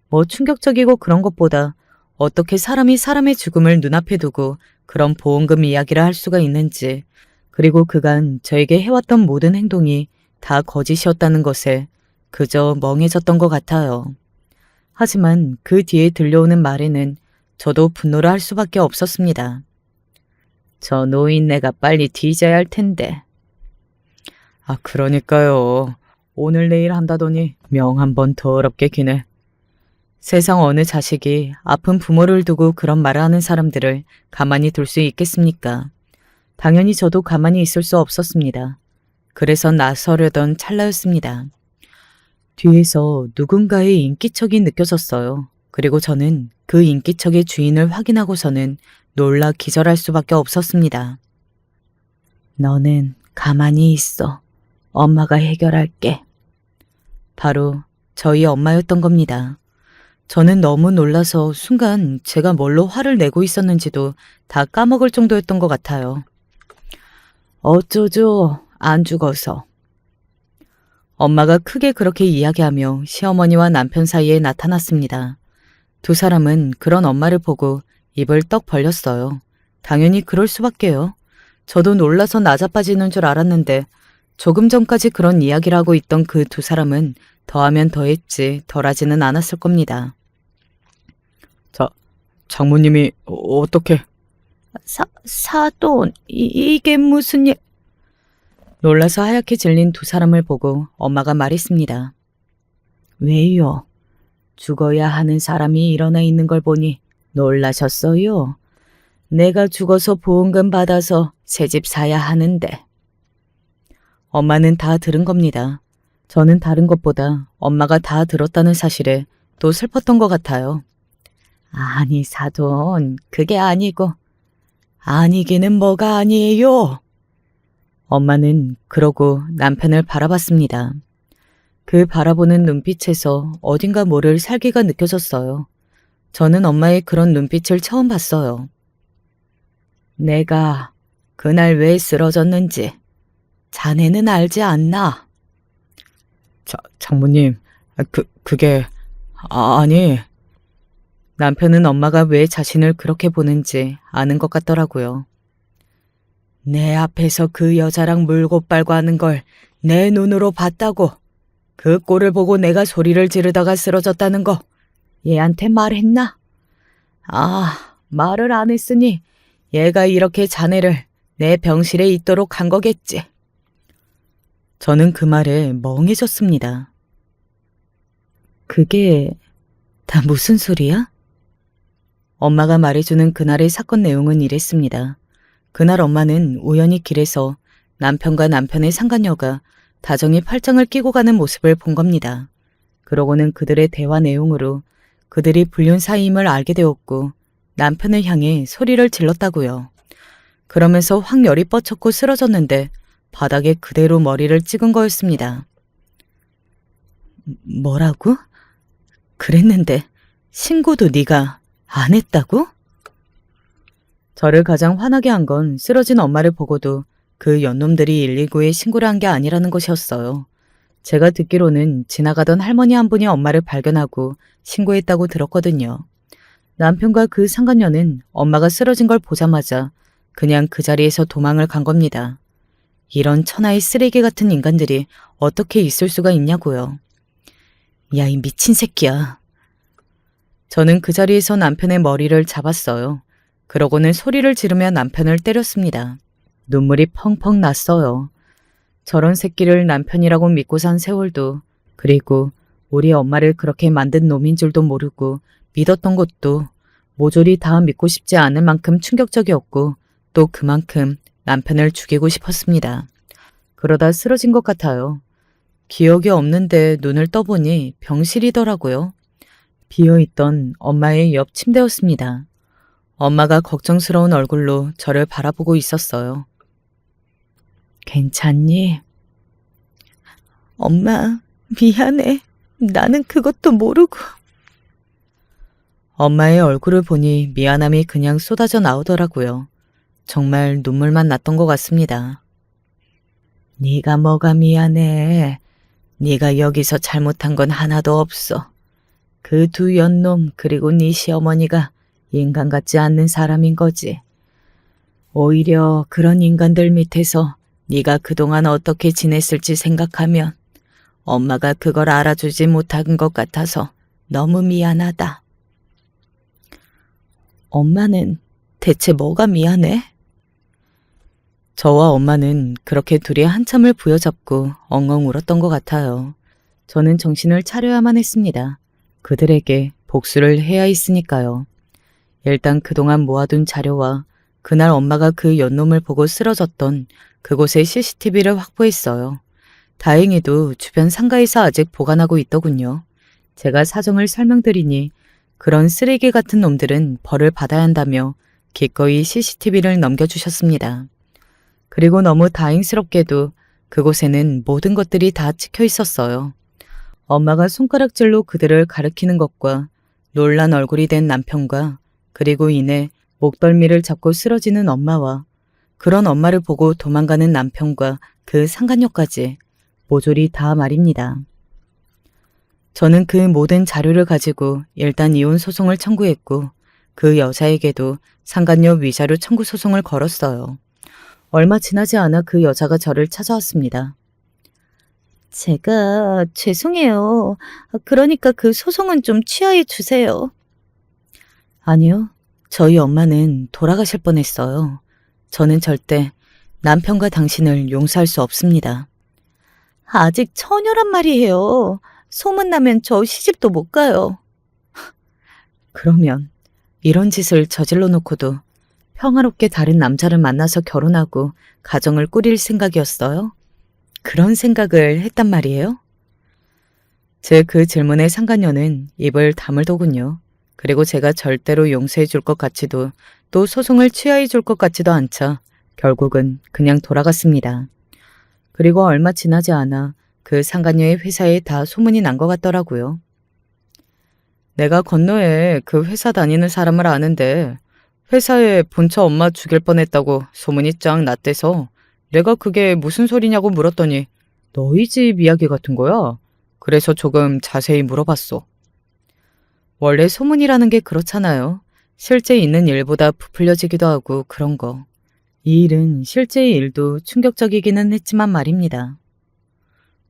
뭐 충격적이고 그런 것보다 어떻게 사람이 사람의 죽음을 눈앞에 두고 그런 보험금 이야기를 할 수가 있는지, 그리고 그간 저에게 해왔던 모든 행동이 다 거짓이었다는 것에 그저 멍해졌던 것 같아요. 하지만 그 뒤에 들려오는 말에는 저도 분노를 할 수밖에 없었습니다. 저 노인네가 빨리 뒤져야 할 텐데. 아, 그러니까요. 오늘 내일 한다더니 명 한 번 더럽게 기네. 세상 어느 자식이 아픈 부모를 두고 그런 말을 하는 사람들을 가만히 둘 수 있겠습니까? 당연히 저도 가만히 있을 수 없었습니다. 그래서 나서려던 찰나였습니다. 뒤에서 누군가의 인기척이 느껴졌어요. 그리고 저는 그 인기척의 주인을 확인하고서는 놀라 기절할 수밖에 없었습니다. 너는 가만히 있어. 엄마가 해결할게. 바로 저희 엄마였던 겁니다. 저는 너무 놀라서 순간 제가 뭘로 화를 내고 있었는지도 다 까먹을 정도였던 것 같아요. 어쩌죠? 안 죽어서. 엄마가 크게 그렇게 이야기하며 시어머니와 남편 사이에 나타났습니다. 두 사람은 그런 엄마를 보고 입을 떡 벌렸어요. 당연히 그럴 수밖에요. 저도 놀라서 나자빠지는 줄 알았는데 조금 전까지 그런 이야기를 하고 있던 그 두 사람은 더하면 더했지 덜하지는 않았을 겁니다. 장모님이 어떻게? 사돈, 이게 무슨 일? 놀라서 하얗게 질린 두 사람을 보고 엄마가 말했습니다. 왜요? 죽어야 하는 사람이 일어나 있는 걸 보니 놀라셨어요? 내가 죽어서 보험금 받아서 새 집 사야 하는데. 엄마는 다 들은 겁니다. 저는 다른 것보다 엄마가 다 들었다는 사실에 또 슬펐던 것 같아요. 아니, 사돈, 그게 아니고. 아니기는 뭐가 아니에요. 엄마는 그러고 남편을 바라봤습니다. 그 바라보는 눈빛에서 어딘가 모를 살기가 느껴졌어요. 저는 엄마의 그런 눈빛을 처음 봤어요. 내가 그날 왜 쓰러졌는지 자네는 알지 않나? 장모님, 그게 아니. 남편은 엄마가 왜 자신을 그렇게 보는지 아는 것 같더라고요. 내 앞에서 그 여자랑 물고 빨고 하는 걸 내 눈으로 봤다고. 그 꼴을 보고 내가 소리를 지르다가 쓰러졌다는 거 얘한테 말했나? 아, 말을 안 했으니 얘가 이렇게 자네를 내 병실에 있도록 한 거겠지. 저는 그 말에 멍해졌습니다. 그게 다 무슨 소리야? 엄마가 말해주는 그날의 사건 내용은 이랬습니다. 그날 엄마는 우연히 길에서 남편과 남편의 상간녀가 다정히 팔짱을 끼고 가는 모습을 본 겁니다. 그러고는 그들의 대화 내용으로 그들이 불륜 사이임을 알게 되었고 남편을 향해 소리를 질렀다고요. 그러면서 확 열이 뻗쳤고 쓰러졌는데 바닥에 그대로 머리를 찍은 거였습니다. 뭐라고? 그랬는데 신고도 네가 안 했다고? 저를 가장 화나게 한 건 쓰러진 엄마를 보고도 그 연놈들이 119에 신고를 한 게 아니라는 것이었어요. 제가 듣기로는 지나가던 할머니 한 분이 엄마를 발견하고 신고했다고 들었거든요. 남편과 그 상간녀는 엄마가 쓰러진 걸 보자마자 그냥 그 자리에서 도망을 간 겁니다. 이런 천하의 쓰레기 같은 인간들이 어떻게 있을 수가 있냐고요. 야, 이 미친 새끼야. 저는 그 자리에서 남편의 머리를 잡았어요. 그러고는 소리를 지르며 남편을 때렸습니다. 눈물이 펑펑 났어요. 저런 새끼를 남편이라고 믿고 산 세월도, 그리고 우리 엄마를 그렇게 만든 놈인 줄도 모르고 믿었던 것도 모조리 다 믿고 싶지 않을 만큼 충격적이었고 또 그만큼 남편을 죽이고 싶었습니다. 그러다 쓰러진 것 같아요. 기억이 없는데 눈을 떠보니 병실이더라고요. 비어있던 엄마의 옆 침대였습니다. 엄마가 걱정스러운 얼굴로 저를 바라보고 있었어요. 괜찮니? 엄마, 미안해. 나는 그것도 모르고. 엄마의 얼굴을 보니 미안함이 그냥 쏟아져 나오더라고요. 정말 눈물만 났던 것 같습니다. 네가 뭐가 미안해. 네가 여기서 잘못한 건 하나도 없어. 그 두 연놈 그리고 네 시어머니가 인간 같지 않는 사람인 거지. 오히려 그런 인간들 밑에서 네가 그동안 어떻게 지냈을지 생각하면 엄마가 그걸 알아주지 못한 것 같아서 너무 저와 엄마는 그렇게 둘이 한참을 부여잡고 엉엉 울었던 것 같아요. 저는 정신을 차려야만 했습니다. 그들에게 복수를 해야 했으니까요. 일단 그동안 모아둔 자료와 그날 엄마가 그 연놈을 보고 쓰러졌던 그곳의 CCTV를 확보했어요. 다행히도 주변 상가에서 아직 보관하고 있더군요. 제가 사정을 설명드리니 그런 쓰레기 같은 놈들은 벌을 받아야 한다며 기꺼이 CCTV를 넘겨주셨습니다. 그리고 너무 다행스럽게도 그곳에는 모든 것들이 다 찍혀 있었어요. 엄마가 손가락질로 그들을 가리키는 것과 놀란 얼굴이 된 남편과 그리고 이내 목덜미를 잡고 쓰러지는 엄마와 그런 엄마를 보고 도망가는 남편과 그 상간녀까지 모조리 다 말입니다. 저는 그 모든 자료를 가지고 일단 이혼 소송을 청구했고 그 여자에게도 상간녀 위자료 청구 소송을 걸었어요. 얼마 지나지 않아 그 여자가 저를 찾아왔습니다. 제가 죄송해요. 그러니까 그 소송은 좀 취하해 주세요. 아니요. 저희 엄마는 돌아가실 뻔했어요. 저는 절대 남편과 당신을 용서할 수 없습니다. 아직 처녀란 말이에요. 소문나면 저 시집도 못 가요. 그러면 이런 짓을 저질러 놓고도 평화롭게 다른 남자를 만나서 결혼하고 가정을 꾸릴 생각이었어요? 그런 생각을 했단 말이에요? 제 그 질문에 상간녀는 입을 다물더군요. 그리고 제가 절대로 용서해 줄 것 같지도 또 소송을 취하해 줄 것 같지도 않자 결국은 그냥 돌아갔습니다. 그리고 얼마 지나지 않아 그 상간녀의 회사에 다 소문이 난 것 같더라고요. 내가 건너에 그 회사 다니는 사람을 아는데 회사에 본처 엄마 죽일 뻔했다고 소문이 쫙 났대서 내가 그게 무슨 소리냐고 물었더니 너희 집 이야기 같은 거야. 그래서 조금 자세히 물어봤어. 원래 소문이라는 게 그렇잖아요. 실제 있는 일보다 부풀려지기도 하고 그런 거. 이 일은 실제의 일도 충격적이기는 했지만 말입니다.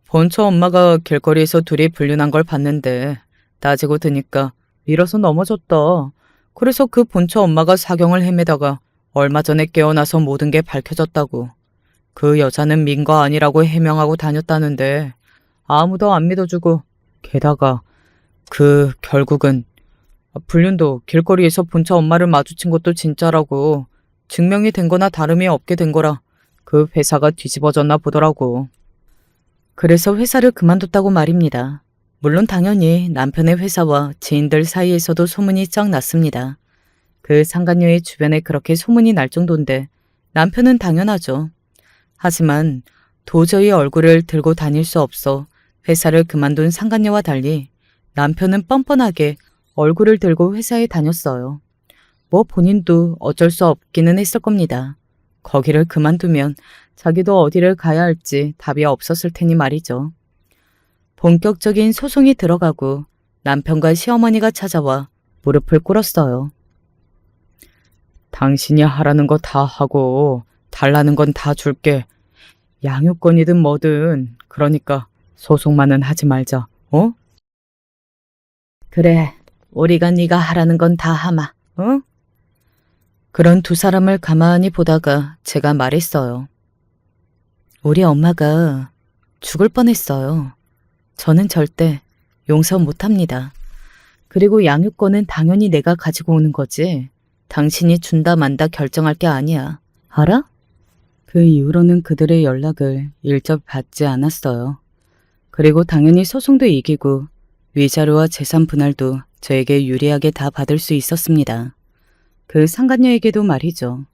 본처 엄마가 길거리에서 둘이 불륜한 걸 봤는데 따지고 드니까 밀어서 넘어졌다. 그래서 그 본처 엄마가 사경을 헤매다가 얼마 전에 깨어나서 모든 게 밝혀졌다고. 그 여자는 민 거 아니라고 해명하고 다녔다는데 아무도 안 믿어주고 게다가 결국은 불륜도 길거리에서 본처 엄마를 마주친 것도 진짜라고 증명이 된 거나 다름이 없게 된 거라 그 회사가 뒤집어졌나 보더라고. 그래서 회사를 그만뒀다고 말입니다. 물론 당연히 남편의 회사와 지인들 사이에서도 소문이 쩍 났습니다. 그 상간녀의 주변에 그렇게 소문이 날 정도인데 남편은 당연하죠. 하지만 도저히 얼굴을 들고 다닐 수 없어 회사를 그만둔 상간녀와 달리 남편은 뻔뻔하게 얼굴을 들고 회사에 다녔어요. 뭐 본인도 어쩔 수 없기는 했을 겁니다. 거기를 그만두면 자기도 어디를 가야 할지 답이 없었을 테니 말이죠. 본격적인 소송이 들어가고 남편과 시어머니가 찾아와 무릎을 꿇었어요. 당신이 하라는 거 다 하고 달라는 건 다 줄게. 양육권이든 뭐든 그러니까 소송만은 하지 말자. 어? 그래. 우리가 네가 하라는 건 다 하마. 어? 그런 두 사람을 가만히 보다가 제가 말했어요. 우리 엄마가 죽을 뻔했어요. 저는 절대 용서 못합니다. 그리고 양육권은 당연히 내가 가지고 오는 거지. 당신이 준다 만다 결정할 게 아니야. 알아? 그 이후로는 그들의 연락을 일절 받지 않았어요. 그리고 당연히 소송도 이기고 위자료와 재산 분할도 저에게 유리하게 다 받을 수 있었습니다. 그 상간녀에게도 말이죠.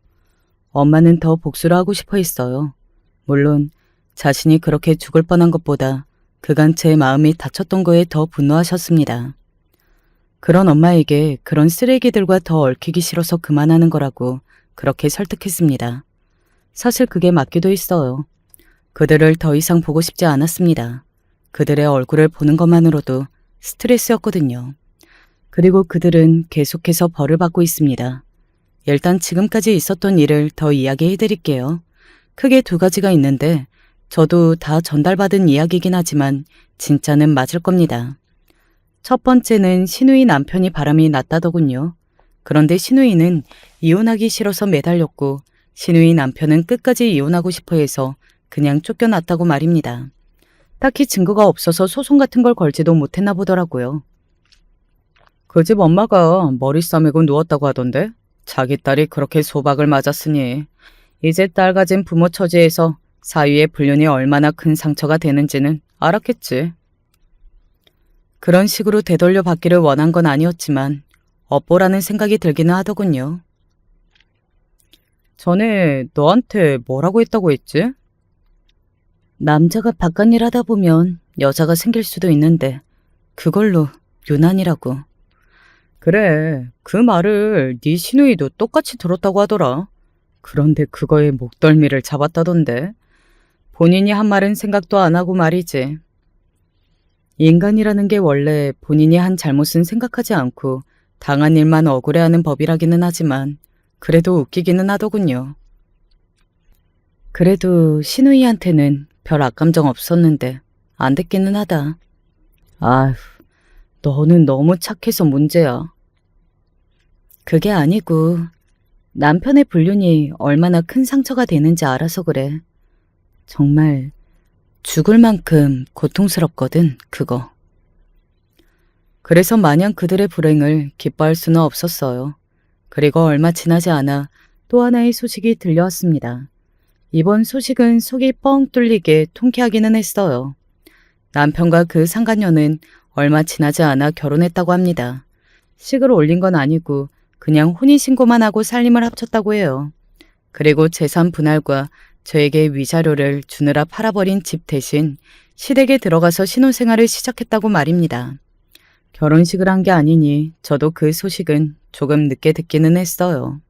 엄마는 더 복수를 하고 싶어 했어요. 물론 자신이 그렇게 죽을 뻔한 것보다 그간 제 마음이 다쳤던 거에 더 분노하셨습니다. 그런 엄마에게 그런 쓰레기들과 더 얽히기 싫어서 그만하는 거라고 그렇게 설득했습니다. 사실 그게 맞기도 했어요. 그들을 더 이상 보고 싶지 않았습니다. 그들의 얼굴을 보는 것만으로도 스트레스였거든요. 그리고 그들은 계속해서 벌을 받고 있습니다. 일단 지금까지 있었던 일을 더 이야기해 드릴게요. 크게 두 가지가 있는데 저도 다 전달받은 이야기이긴 하지만 진짜는 맞을 겁니다. 첫 번째는 신우이 남편이 바람이 났다더군요. 그런데 신우이는 이혼하기 싫어서 매달렸고 신우이 남편은 끝까지 이혼하고 싶어 해서 그냥 쫓겨났다고 말입니다. 딱히 증거가 없어서 소송 같은 걸 걸지도 못했나 보더라고요. 그 집 엄마가 머리 싸매고 누웠다고 하던데 자기 딸이 그렇게 소박을 맞았으니 이제 딸 가진 부모 처지에서 사위의 불륜이 얼마나 큰 상처가 되는지는 알았겠지. 그런 식으로 되돌려 받기를 원한 건 아니었지만 업보라는 생각이 들기는 하더군요. 전에 너한테 뭐라고 했다고 했지? 남자가 바깥일 하다 보면 여자가 생길 수도 있는데 그걸로 유난이라고. 그래, 그 말을 네 시누이도 똑같이 들었다고 하더라. 그런데 그거에 목덜미를 잡았다던데. 본인이 한 말은 생각도 안 하고 말이지. 인간이라는 게 원래 본인이 한 잘못은 생각하지 않고 당한 일만 억울해하는 법이라기는 하지만 그래도 웃기기는 하더군요. 그래도 시누이한테는 별 악감정 없었는데 안 됐기는 하다. 아휴, 너는 너무 착해서 문제야. 그게 아니고 남편의 불륜이 얼마나 큰 상처가 되는지 알아서 그래. 정말 죽을 만큼 고통스럽거든, 그거. 그래서 마냥 그들의 불행을 기뻐할 수는 없었어요. 그리고 얼마 지나지 않아 또 하나의 소식이 들려왔습니다. 이번 소식은 속이 뻥 뚫리게 통쾌하기는 했어요. 남편과 그 상간녀는 얼마 지나지 않아 결혼했다고 합니다. 식을 올린 건 아니고 그냥 혼인신고만 하고 살림을 합쳤다고 해요. 그리고 재산 분할과 저에게 위자료를 주느라 팔아버린 집 대신 시댁에 들어가서 신혼생활을 시작했다고 말입니다. 결혼식을 한 게 아니니 저도 그 소식은 조금 늦게 듣기는 했어요.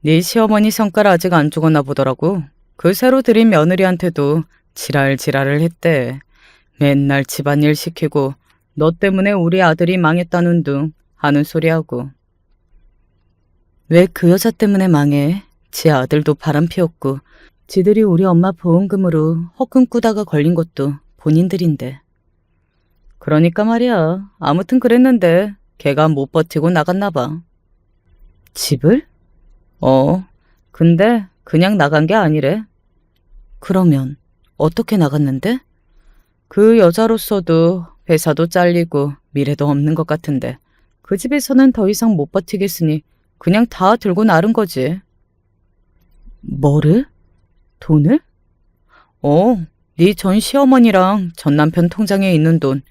네 시어머니 성깔 아직 안 죽었나 보더라고. 그 새로 들인 며느리한테도 지랄지랄을 했대. 맨날 집안일 시키고 너 때문에 우리 아들이 망했다는 둥 하는 소리하고. 왜 그 여자 때문에 망해? 지 아들도 바람 피웠고 지들이 우리 엄마 보험금으로 헛금 꾸다가 걸린 것도 본인들인데. 그러니까 말이야. 아무튼 그랬는데 걔가 못 버티고 나갔나 봐. 집을? 근데 그냥 나간 게 아니래. 그러면 어떻게 나갔는데? 그 여자로서도 회사도 잘리고 미래도 없는 것 같은데 그 집에서는 더 이상 못 버티겠으니 그냥 다 들고 나른 거지. 뭐를? 돈을? 네 전 시어머니랑 전 남편 통장에 있는 돈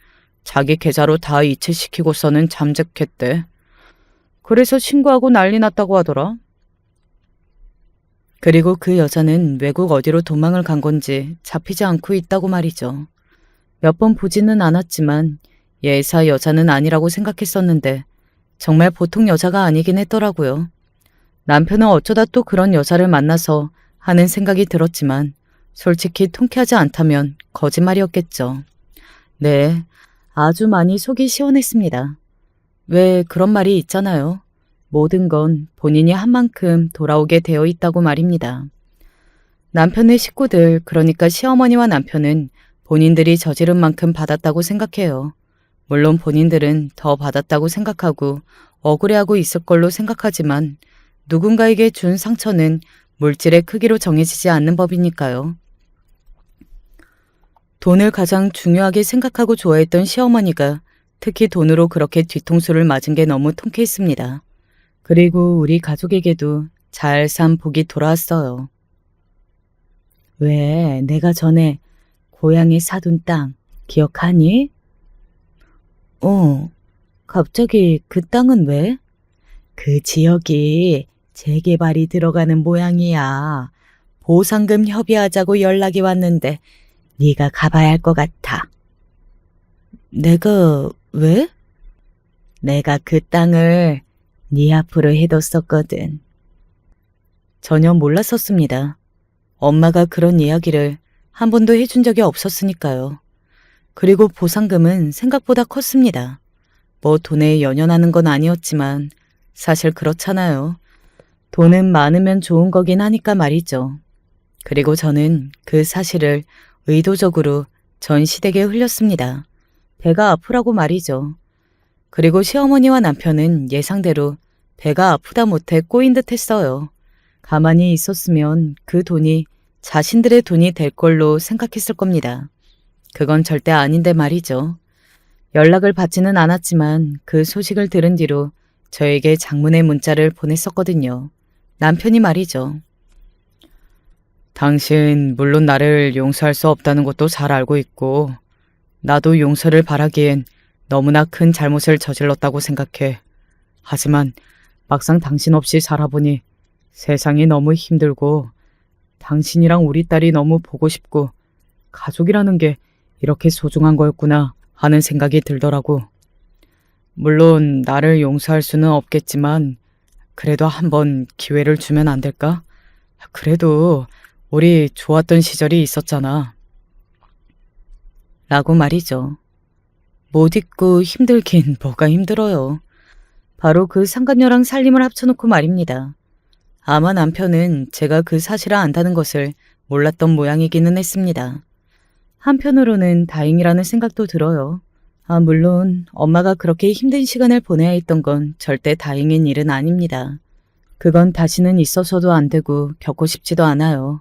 자기 계좌로 다 이체시키고서는 잠적했대. 그래서 신고하고 난리 났다고 하더라. 그리고 그 여자는 외국 어디로 도망을 간 건지 잡히지 않고 있다고 말이죠. 몇 번 보지는 않았지만 예사 여자는 아니라고 생각했었는데 정말 보통 여자가 아니긴 했더라고요. 남편은 어쩌다 또 그런 여자를 만나서 하는 생각이 들었지만 솔직히 통쾌하지 않다면 거짓말이었겠죠. 네, 아주 많이 속이 시원했습니다. 왜 그런 말이 있잖아요. 모든 건 본인이 한 만큼 돌아오게 되어 있다고 말입니다. 남편의 식구들, 그러니까 시어머니와 남편은 본인들이 저지른 만큼 받았다고 생각해요. 물론 본인들은 더 받았다고 생각하고 억울해하고 있을 걸로 생각하지만 누군가에게 준 상처는 물질의 크기로 정해지지 않는 법이니까요. 돈을 가장 중요하게 생각하고 좋아했던 시어머니가 특히 돈으로 그렇게 뒤통수를 맞은 게 너무 통쾌했습니다. 그리고 우리 가족에게도 잘 산 복이 돌아왔어요. 왜 내가 전에 고향에 사둔 땅 기억하니? 갑자기 그 땅은 왜? 그 지역이 재개발이 들어가는 모양이야. 보상금 협의하자고 연락이 왔는데 네가 가봐야 할 것 같아. 내가 왜? 내가 그 땅을 네 앞으로 해뒀었거든. 전혀 몰랐었습니다. 엄마가 그런 이야기를 한 번도 해준 적이 없었으니까요. 그리고 보상금은 생각보다 컸습니다. 뭐 돈에 연연하는 건 아니었지만 사실 그렇잖아요. 돈은 많으면 좋은 거긴 하니까 말이죠. 그리고 저는 그 사실을 의도적으로 전 시댁에 흘렸습니다. 배가 아프라고 말이죠. 그리고 시어머니와 남편은 예상대로 배가 아프다 못해 꼬인 듯 했어요. 가만히 있었으면 그 돈이 자신들의 돈이 될 걸로 생각했을 겁니다. 그건 절대 아닌데 말이죠. 연락을 받지는 않았지만 그 소식을 들은 뒤로 저에게 장문의 문자를 보냈었거든요. 남편이 말이죠. 당신 물론 나를 용서할 수 없다는 것도 잘 알고 있고 나도 용서를 바라기엔 너무나 큰 잘못을 저질렀다고 생각해. 하지만 막상 당신 없이 살아보니 세상이 너무 힘들고 당신이랑 우리 딸이 너무 보고 싶고 가족이라는 게 이렇게 소중한 거였구나 하는 생각이 들더라고. 물론 나를 용서할 수는 없겠지만 그래도 한번 기회를 주면 안 될까? 그래도 우리 좋았던 시절이 있었잖아. 라고 말이죠. 못 잊고 힘들긴 뭐가 힘들어요. 바로 그 상간녀랑 살림을 합쳐놓고 말입니다. 아마 남편은 제가 그 사실을 안다는 것을 몰랐던 모양이기는 했습니다. 한편으로는 다행이라는 생각도 들어요. 물론 엄마가 그렇게 힘든 시간을 보내야 했던 건 절대 다행인 일은 아닙니다. 그건 다시는 있어서도 안 되고 겪고 싶지도 않아요.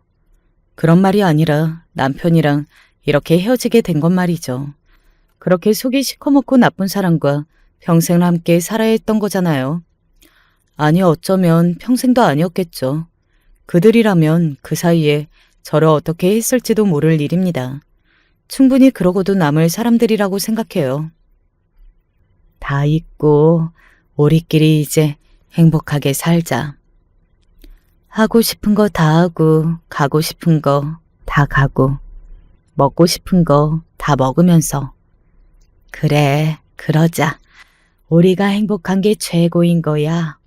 그런 말이 아니라 남편이랑 이렇게 헤어지게 된 건 말이죠. 그렇게 속이 시커멓고 나쁜 사람과 평생을 함께 살아야 했던 거잖아요. 아니 어쩌면 평생도 아니었겠죠. 그들이라면 그 사이에 저를 어떻게 했을지도 모를 일입니다. 충분히 그러고도 남을 사람들이라고 생각해요. 다 잊고 우리끼리 이제 행복하게 살자. 하고 싶은 거 다 하고 가고 싶은 거 다 가고 먹고 싶은 거 다 먹으면서 그래 그러자. 우리가 행복한 게 최고인 거야.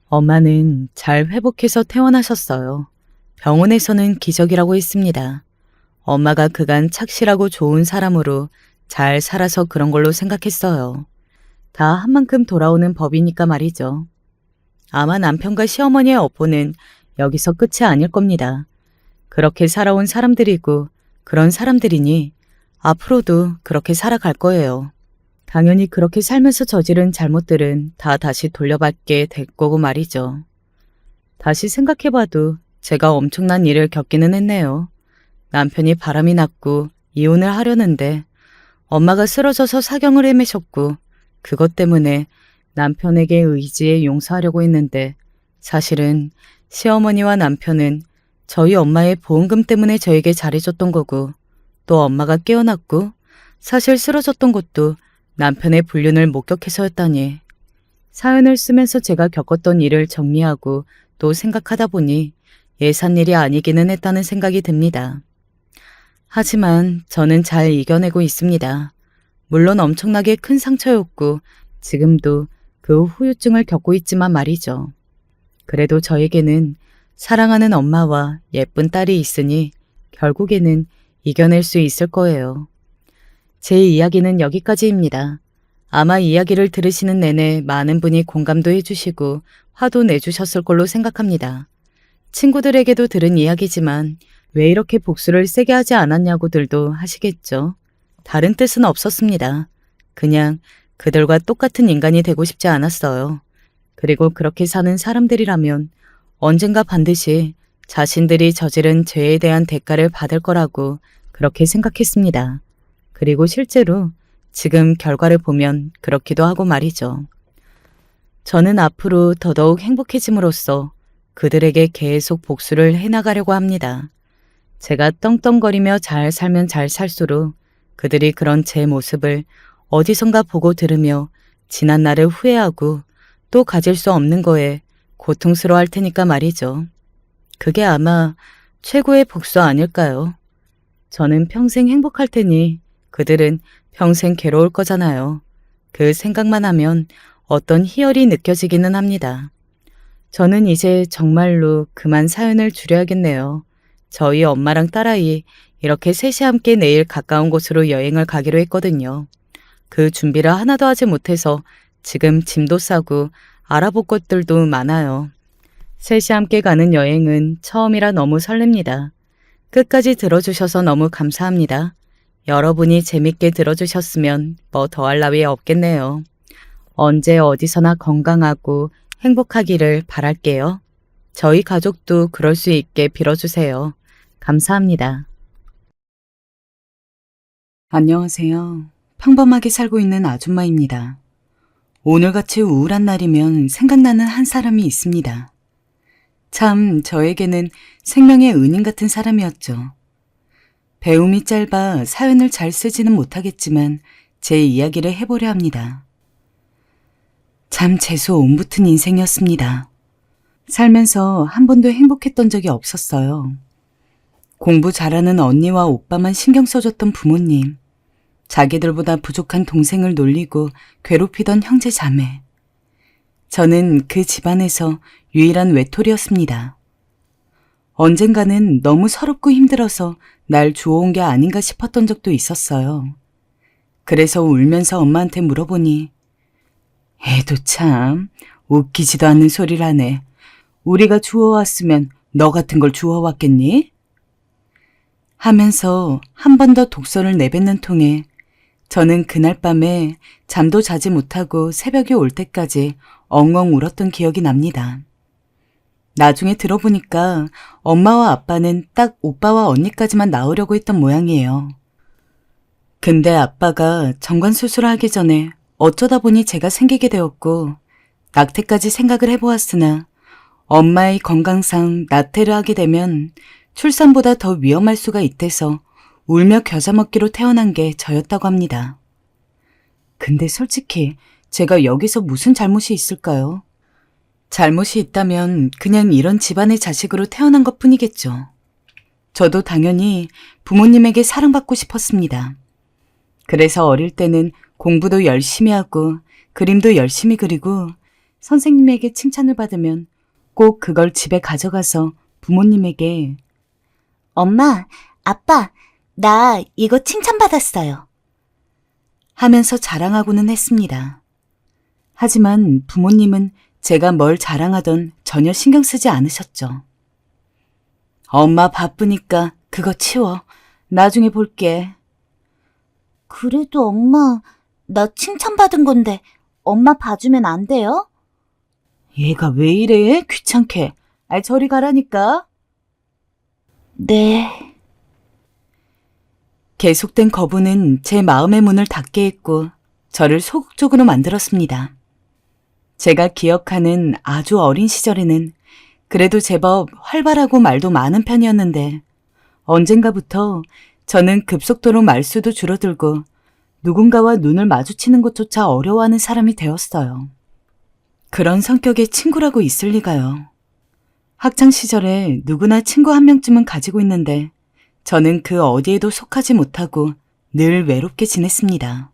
엄마는 잘 회복해서 퇴원하셨어요. 병원에서는 기적이라고 했습니다. 엄마가 그간 착실하고 좋은 사람으로 잘 살아서 그런 걸로 생각했어요. 다 한 만큼 돌아오는 법이니까 말이죠. 아마 남편과 시어머니의 업보는 여기서 끝이 아닐 겁니다. 그렇게 살아온 사람들이고 그런 사람들이니 앞으로도 그렇게 살아갈 거예요. 당연히 그렇게 살면서 저지른 잘못들은 다 다시 돌려받게 될 거고 말이죠. 다시 생각해봐도 제가 엄청난 일을 겪기는 했네요. 남편이 바람이 났고 이혼을 하려는데 엄마가 쓰러져서 사경을 헤매셨고 그것 때문에 남편에게 의지에 용서하려고 했는데 사실은 시어머니와 남편은 저희 엄마의 보험금 때문에 저에게 잘해줬던 거고 또 엄마가 깨어났고 사실 쓰러졌던 것도 남편의 불륜을 목격해서였다니. 사연을 쓰면서 제가 겪었던 일을 정리하고 또 생각하다 보니 예산일이 아니기는 했다는 생각이 듭니다. 하지만 저는 잘 이겨내고 있습니다. 물론 엄청나게 큰 상처였고 지금도 그 후유증을 겪고 있지만 말이죠. 그래도 저에게는 사랑하는 엄마와 예쁜 딸이 있으니 결국에는 이겨낼 수 있을 거예요. 제 이야기는 여기까지입니다. 아마 이야기를 들으시는 내내 많은 분이 공감도 해주시고 화도 내주셨을 걸로 생각합니다. 친구들에게도 들은 이야기지만 왜 이렇게 복수를 세게 하지 않았냐고들도 하시겠죠. 다른 뜻은 없었습니다. 그냥 그들과 똑같은 인간이 되고 싶지 않았어요. 그리고 그렇게 사는 사람들이라면 언젠가 반드시 자신들이 저지른 죄에 대한 대가를 받을 거라고 그렇게 생각했습니다. 그리고 실제로 지금 결과를 보면 그렇기도 하고 말이죠. 저는 앞으로 더더욱 행복해짐으로써 그들에게 계속 복수를 해나가려고 합니다. 제가 떵떵거리며 잘 살면 잘 살수록 그들이 그런 제 모습을 어디선가 보고 들으며 지난 날을 후회하고 또 가질 수 없는 거에 고통스러워할 테니까 말이죠. 그게 아마 최고의 복수 아닐까요? 저는 평생 행복할 테니 그들은 평생 괴로울 거잖아요. 그 생각만 하면 어떤 희열이 느껴지기는 합니다. 저는 이제 정말로 그만 사연을 줄여야겠네요. 저희 엄마랑 딸아이 이렇게 셋이 함께 내일 가까운 곳으로 여행을 가기로 했거든요. 그 준비를 하나도 하지 못해서 지금 짐도 싸고 알아볼 것들도 많아요. 셋이 함께 가는 여행은 처음이라 너무 설렙니다. 끝까지 들어주셔서 너무 감사합니다. 여러분이 재밌게 들어주셨으면 뭐 더할 나위 없겠네요. 언제 어디서나 건강하고 행복하기를 바랄게요. 저희 가족도 그럴 수 있게 빌어주세요. 감사합니다. 안녕하세요. 평범하게 살고 있는 아줌마입니다. 오늘같이 우울한 날이면 생각나는 한 사람이 있습니다. 참 저에게는 생명의 은인 같은 사람이었죠. 배움이 짧아 사연을 잘 쓰지는 못하겠지만 제 이야기를 해보려 합니다. 참 재수 온 붙은 인생이었습니다. 살면서 한 번도 행복했던 적이 없었어요. 공부 잘하는 언니와 오빠만 신경 써줬던 부모님, 자기들보다 부족한 동생을 놀리고 괴롭히던 형제 자매. 저는 그 집안에서 유일한 외톨이였습니다. 언젠가는 너무 서럽고 힘들어서 날 주워온 게 아닌가 싶었던 적도 있었어요. 그래서 울면서 엄마한테 물어보니 애도 참 웃기지도 않는 소리를 하네. 우리가 주워왔으면 너 같은 걸 주워왔겠니? 하면서 한 번 더 독서를 내뱉는 통에 저는 그날 밤에 잠도 자지 못하고 새벽이 올 때까지 엉엉 울었던 기억이 납니다. 나중에 들어보니까 엄마와 아빠는 딱 오빠와 언니까지만 나오려고 했던 모양이에요. 근데 아빠가 정관 수술을 하기 전에 어쩌다 보니 제가 생기게 되었고 낙태까지 생각을 해보았으나 엄마의 건강상 낙태를 하게 되면 출산보다 더 위험할 수가 있대서 울며 겨자 먹기로 태어난 게 저였다고 합니다. 근데 솔직히 제가 여기서 무슨 잘못이 있을까요? 잘못이 있다면 그냥 이런 집안의 자식으로 태어난 것 뿐이겠죠. 저도 당연히 부모님에게 사랑받고 싶었습니다. 그래서 어릴 때는 공부도 열심히 하고 그림도 열심히 그리고 선생님에게 칭찬을 받으면 꼭 그걸 집에 가져가서 부모님에게 엄마, 아빠, 나 이거 칭찬받았어요. 하면서 자랑하고는 했습니다. 하지만 부모님은 제가 뭘 자랑하던 전혀 신경 쓰지 않으셨죠. 엄마 바쁘니까 그거 치워. 나중에 볼게. 그래도 엄마, 나 칭찬받은 건데 엄마 봐주면 안 돼요? 얘가 왜 이래? 귀찮게. 저리 가라니까. 네. 계속된 거부는 제 마음의 문을 닫게 했고 저를 소극적으로 만들었습니다. 제가 기억하는 아주 어린 시절에는 그래도 제법 활발하고 말도 많은 편이었는데 언젠가부터 저는 급속도로 말수도 줄어들고 누군가와 눈을 마주치는 것조차 어려워하는 사람이 되었어요. 그런 성격의 친구라고 있을 리가요. 학창시절에 누구나 친구 한 명쯤은 가지고 있는데 저는 그 어디에도 속하지 못하고 늘 외롭게 지냈습니다.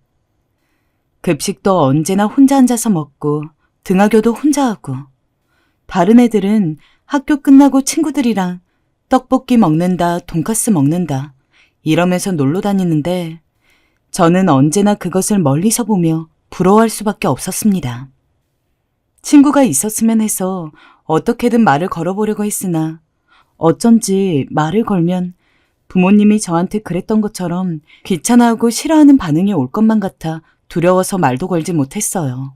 급식도 언제나 혼자 앉아서 먹고 등하교도 혼자 하고 다른 애들은 학교 끝나고 친구들이랑 떡볶이 먹는다, 돈가스 먹는다 이러면서 놀러 다니는데 저는 언제나 그것을 멀리서 보며 부러워할 수밖에 없었습니다. 친구가 있었으면 해서 어떻게든 말을 걸어보려고 했으나 어쩐지 말을 걸면 부모님이 저한테 그랬던 것처럼 귀찮아하고 싫어하는 반응이 올 것만 같아 두려워서 말도 걸지 못했어요.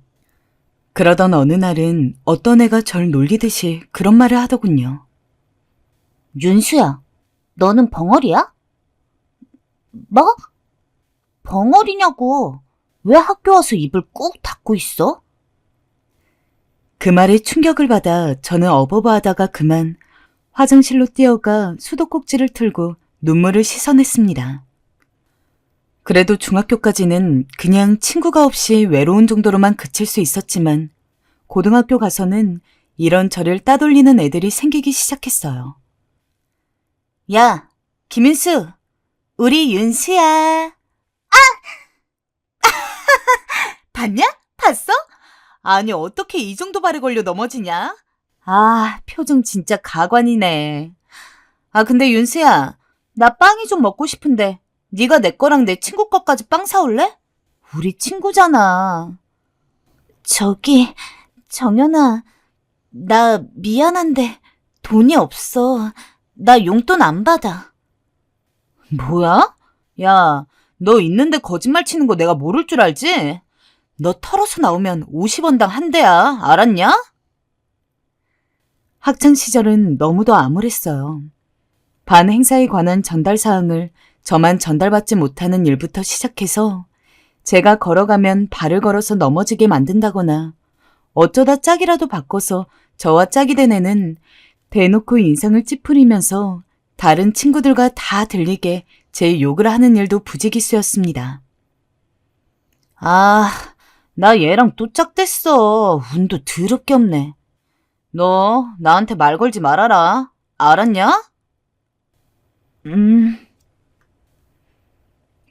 그러던 어느 날은 어떤 애가 절 놀리듯이 그런 말을 하더군요. 윤수야, 너는 벙어리야? 뭐? 벙어리냐고. 왜 학교 와서 입을 꾹 닫고 있어? 그 말에 충격을 받아 저는 어버버하다가 그만 화장실로 뛰어가 수도꼭지를 틀고 눈물을 씻어냈습니다. 그래도 중학교까지는 그냥 친구가 없이 외로운 정도로만 그칠 수 있었지만 고등학교 가서는 이런 저를 따돌리는 애들이 생기기 시작했어요. 야, 김윤수, 우리 윤수야. 봤냐? 봤어? 아니 어떻게 이 정도 발에 걸려 넘어지냐? 아, 표정 진짜 가관이네. 근데 윤수야, 나 빵이 좀 먹고 싶은데 네가 내 거랑 내 친구 거까지 빵 사올래? 우리 친구잖아. 저기, 정연아, 나 미안한데 돈이 없어. 나 용돈 안 받아. 뭐야? 야, 너 있는데 거짓말 치는 거 내가 모를 줄 알지? 너 털어서 나오면 50원당 한 대야. 알았냐? 학창시절은 너무도 암울했어요. 반 행사에 관한 전달 사항을 저만 전달받지 못하는 일부터 시작해서 제가 걸어가면 발을 걸어서 넘어지게 만든다거나 어쩌다 짝이라도 바꿔서 저와 짝이 된 애는 대놓고 인상을 찌푸리면서 다른 친구들과 다 들리게 제 욕을 하는 일도 부지기수였습니다. 아, 나 얘랑 또 짝됐어. 운도 더럽게 없네. 너 나한테 말 걸지 말아라. 알았냐?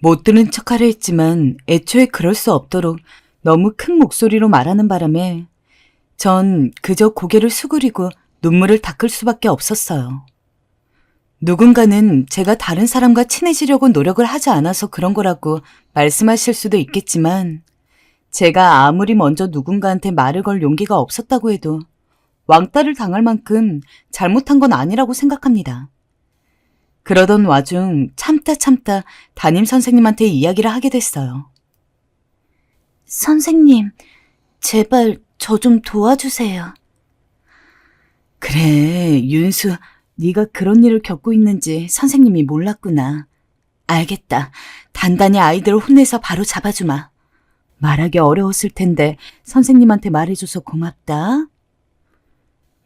못 들은 척하려 했지만 애초에 그럴 수 없도록 너무 큰 목소리로 말하는 바람에 전 그저 고개를 수그리고 눈물을 닦을 수밖에 없었어요. 누군가는 제가 다른 사람과 친해지려고 노력을 하지 않아서 그런 거라고 말씀하실 수도 있겠지만 제가 아무리 먼저 누군가한테 말을 걸 용기가 없었다고 해도 왕따를 당할 만큼 잘못한 건 아니라고 생각합니다. 그러던 와중 참다 담임 선생님한테 이야기를 하게 됐어요. 선생님, 제발 저 좀 도와주세요. 그래, 윤수, 네가 그런 일을 겪고 있는지 선생님이 몰랐구나. 알겠다. 단단히 아이들을 혼내서 바로 잡아주마. 말하기 어려웠을 텐데 선생님한테 말해줘서 고맙다.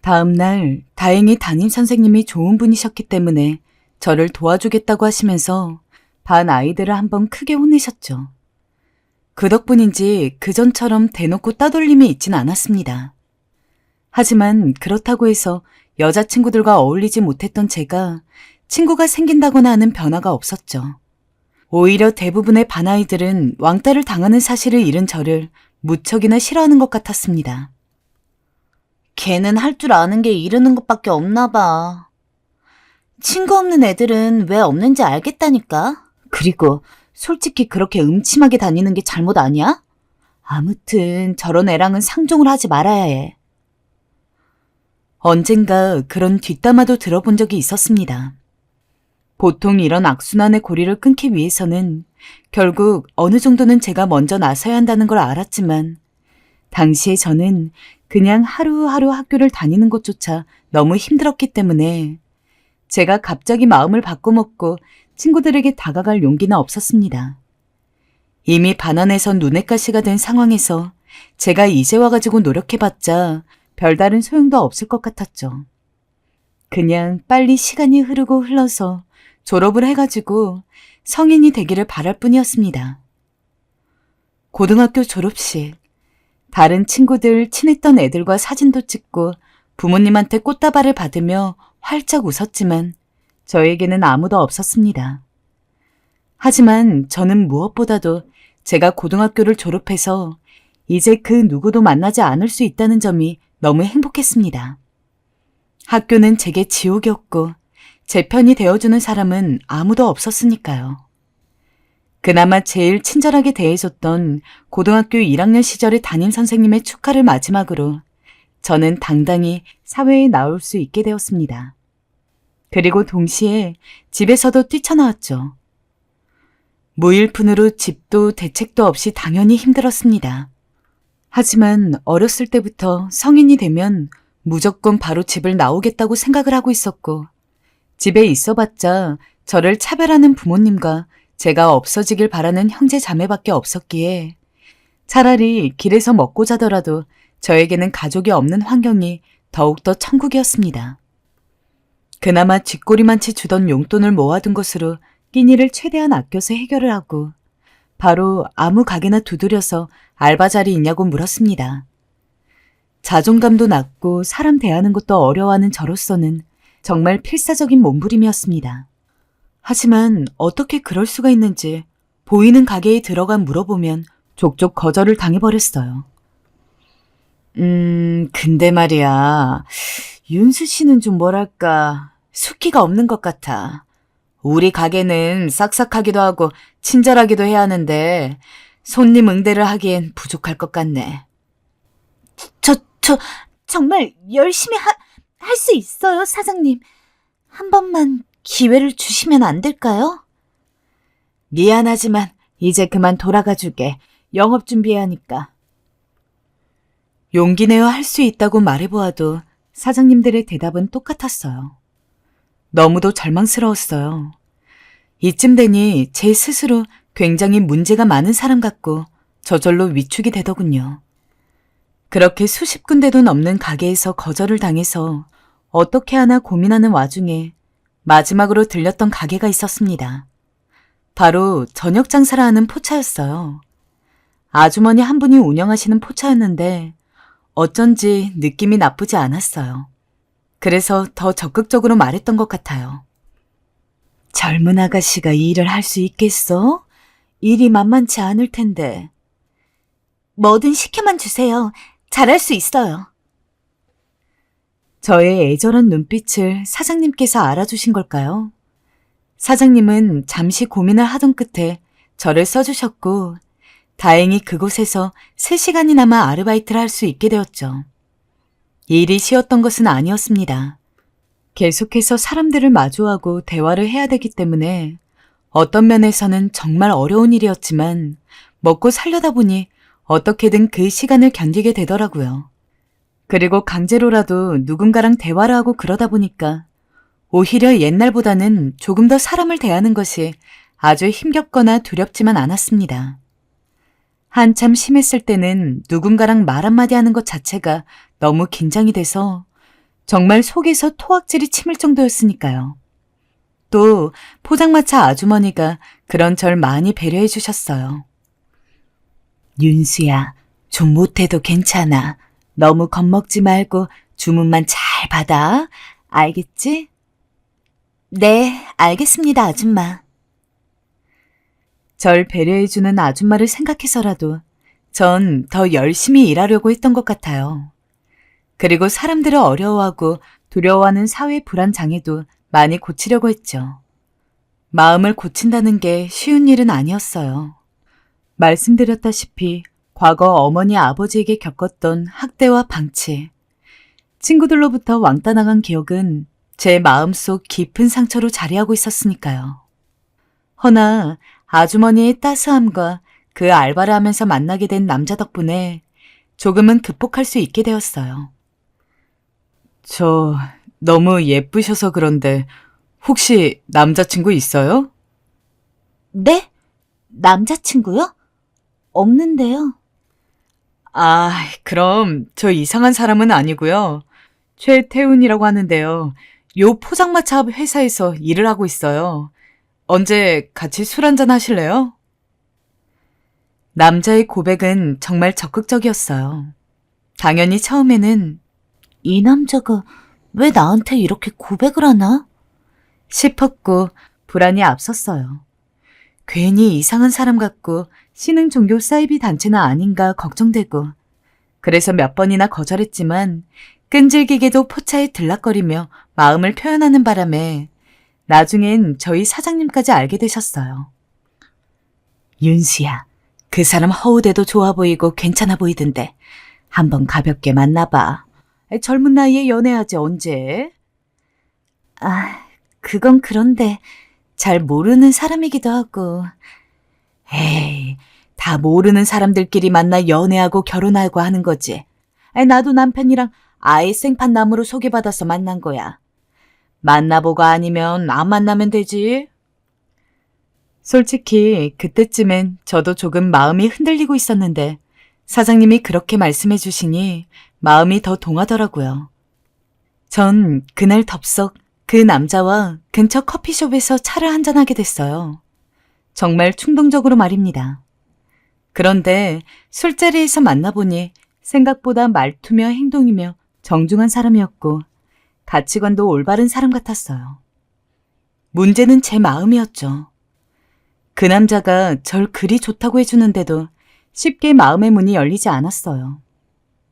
다음 날 다행히 담임 선생님이 좋은 분이셨기 때문에 저를 도와주겠다고 하시면서 반 아이들을 한번 크게 혼내셨죠. 그 덕분인지 그전처럼 대놓고 따돌림이 있진 않았습니다. 하지만 그렇다고 해서 여자친구들과 어울리지 못했던 제가 친구가 생긴다거나 하는 변화가 없었죠. 오히려 대부분의 반 아이들은 왕따를 당하는 사실을 잃은 저를 무척이나 싫어하는 것 같았습니다. 걔는 할 줄 아는 게 이르는 것밖에 없나 봐. 친구 없는 애들은 왜 없는지 알겠다니까. 그리고 솔직히 그렇게 음침하게 다니는 게 잘못 아니야? 아무튼 저런 애랑은 상종을 하지 말아야 해. 언젠가 그런 뒷담화도 들어본 적이 있었습니다. 보통 이런 악순환의 고리를 끊기 위해서는 결국 어느 정도는 제가 먼저 나서야 한다는 걸 알았지만 당시에 저는 그냥 하루하루 학교를 다니는 것조차 너무 힘들었기 때문에 제가 갑자기 마음을 바꿔먹고 친구들에게 다가갈 용기는 없었습니다. 이미 반환에서 눈엣 가시가 된 상황에서 제가 이제 와가지고 노력해봤자 별다른 소용도 없을 것 같았죠. 그냥 빨리 시간이 흐르고 흘러서 졸업을 해가지고 성인이 되기를 바랄 뿐이었습니다. 고등학교 졸업식, 다른 친구들 친했던 애들과 사진도 찍고 부모님한테 꽃다발을 받으며 활짝 웃었지만 저에게는 아무도 없었습니다. 하지만 저는 무엇보다도 제가 고등학교를 졸업해서 이제 그 누구도 만나지 않을 수 있다는 점이 너무 행복했습니다. 학교는 제게 지옥이었고 제 편이 되어주는 사람은 아무도 없었으니까요. 그나마 제일 친절하게 대해줬던 고등학교 1학년 시절의 담임 선생님의 축하를 마지막으로 저는 당당히 사회에 나올 수 있게 되었습니다. 그리고 동시에 집에서도 뛰쳐나왔죠. 무일푼으로 집도 대책도 없이 당연히 힘들었습니다. 하지만 어렸을 때부터 성인이 되면 무조건 바로 집을 나오겠다고 생각을 하고 있었고 집에 있어봤자 저를 차별하는 부모님과 제가 없어지길 바라는 형제 자매밖에 없었기에 차라리 길에서 먹고 자더라도 저에게는 가족이 없는 환경이 더욱더 천국이었습니다. 그나마 쥐꼬리만치 주던 용돈을 모아둔 것으로 끼니를 최대한 아껴서 해결을 하고 바로 아무 가게나 두드려서 알바 자리 있냐고 물었습니다. 자존감도 낮고 사람 대하는 것도 어려워하는 저로서는 정말 필사적인 몸부림이었습니다. 하지만 어떻게 그럴 수가 있는지 보이는 가게에 들어가 물어보면 족족 거절을 당해버렸어요. 근데 말이야, 윤수 씨는 좀 뭐랄까, 숫기가 없는 것 같아. 우리 가게는 싹싹하기도 하고 친절하기도 해야 하는데 손님 응대를 하기엔 부족할 것 같네. 저 정말 열심히 할 수 있어요, 사장님. 한 번만 기회를 주시면 안 될까요? 미안하지만 이제 그만 돌아가 주게. 영업 준비해야 하니까. 용기 내어 할 수 있다고 말해보아도 사장님들의 대답은 똑같았어요. 너무도 절망스러웠어요. 이쯤 되니 제 스스로 굉장히 문제가 많은 사람 같고 저절로 위축이 되더군요. 그렇게 수십 군데도 넘는 가게에서 거절을 당해서 어떻게 하나 고민하는 와중에 마지막으로 들렸던 가게가 있었습니다. 바로 저녁 장사를 하는 포차였어요. 아주머니 한 분이 운영하시는 포차였는데 어쩐지 느낌이 나쁘지 않았어요. 그래서 더 적극적으로 말했던 것 같아요. 젊은 아가씨가 이 일을 할 수 있겠어? 일이 만만치 않을 텐데. 뭐든 시켜만 주세요. 잘할 수 있어요. 저의 애절한 눈빛을 사장님께서 알아주신 걸까요? 사장님은 잠시 고민을 하던 끝에 저를 써주셨고 다행히 그곳에서 3시간이나마 아르바이트를 할 수 있게 되었죠. 일이 쉬웠던 것은 아니었습니다. 계속해서 사람들을 마주하고 대화를 해야 되기 때문에 어떤 면에서는 정말 어려운 일이었지만 먹고 살려다 보니 어떻게든 그 시간을 견디게 되더라고요. 그리고 강제로라도 누군가랑 대화를 하고 그러다 보니까 오히려 옛날보다는 조금 더 사람을 대하는 것이 아주 힘겹거나 두렵지만 않았습니다. 한참 심했을 때는 누군가랑 말 한마디 하는 것 자체가 너무 긴장이 돼서 정말 속에서 토악질이 치밀 정도였으니까요. 또 포장마차 아주머니가 그런 절 많이 배려해 주셨어요. 윤수야, 좀 못해도 괜찮아. 너무 겁먹지 말고 주문만 잘 받아. 알겠지? 네, 알겠습니다, 아줌마. 절 배려해주는 아줌마를 생각해서라도 전 더 열심히 일하려고 했던 것 같아요. 그리고 사람들을 어려워하고 두려워하는 사회 불안 장애도 많이 고치려고 했죠. 마음을 고친다는 게 쉬운 일은 아니었어요. 말씀드렸다시피 과거 어머니 아버지에게 겪었던 학대와 방치, 친구들로부터 왕따 나간 기억은 제 마음속 깊은 상처로 자리하고 있었으니까요. 허나 아주머니의 따스함과 그 알바를 하면서 만나게 된 남자 덕분에 조금은 극복할 수 있게 되었어요. 저 너무 예쁘셔서 그런데 혹시 남자친구 있어요? 네? 남자친구요? 없는데요. 아, 그럼 저 이상한 사람은 아니고요. 최태훈이라고 하는데요. 요 포장마차 회사에서 일을 하고 있어요. 언제 같이 술 한잔 하실래요? 남자의 고백은 정말 적극적이었어요. 당연히 처음에는 이 남자가 왜 나한테 이렇게 고백을 하나? 싶었고 불안이 앞섰어요. 괜히 이상한 사람 같고 신흥 종교 사이비 단체는 아닌가 걱정되고 그래서 몇 번이나 거절했지만 끈질기게도 포차에 들락거리며 마음을 표현하는 바람에 나중엔 저희 사장님까지 알게 되셨어요. 윤수야, 그 사람 허우대도 좋아 보이고 괜찮아 보이던데 한번 가볍게 만나봐. 젊은 나이에 연애하지 언제? 아, 그건 그런데 잘 모르는 사람이기도 하고. 에이, 다 모르는 사람들끼리 만나 연애하고 결혼하고 하는 거지. 나도 남편이랑 아예 생판남으로 소개받아서 만난 거야. 만나보고 아니면 안 만나면 되지. 솔직히 그때쯤엔 저도 조금 마음이 흔들리고 있었는데 사장님이 그렇게 말씀해 주시니 마음이 더 동하더라고요. 전 그날 덥석 그 남자와 근처 커피숍에서 차를 한잔하게 됐어요. 정말 충동적으로 말입니다. 그런데 술자리에서 만나보니 생각보다 말투며 행동이며 정중한 사람이었고 가치관도 올바른 사람 같았어요. 문제는 제 마음이었죠. 그 남자가 절 그리 좋다고 해주는데도 쉽게 마음의 문이 열리지 않았어요.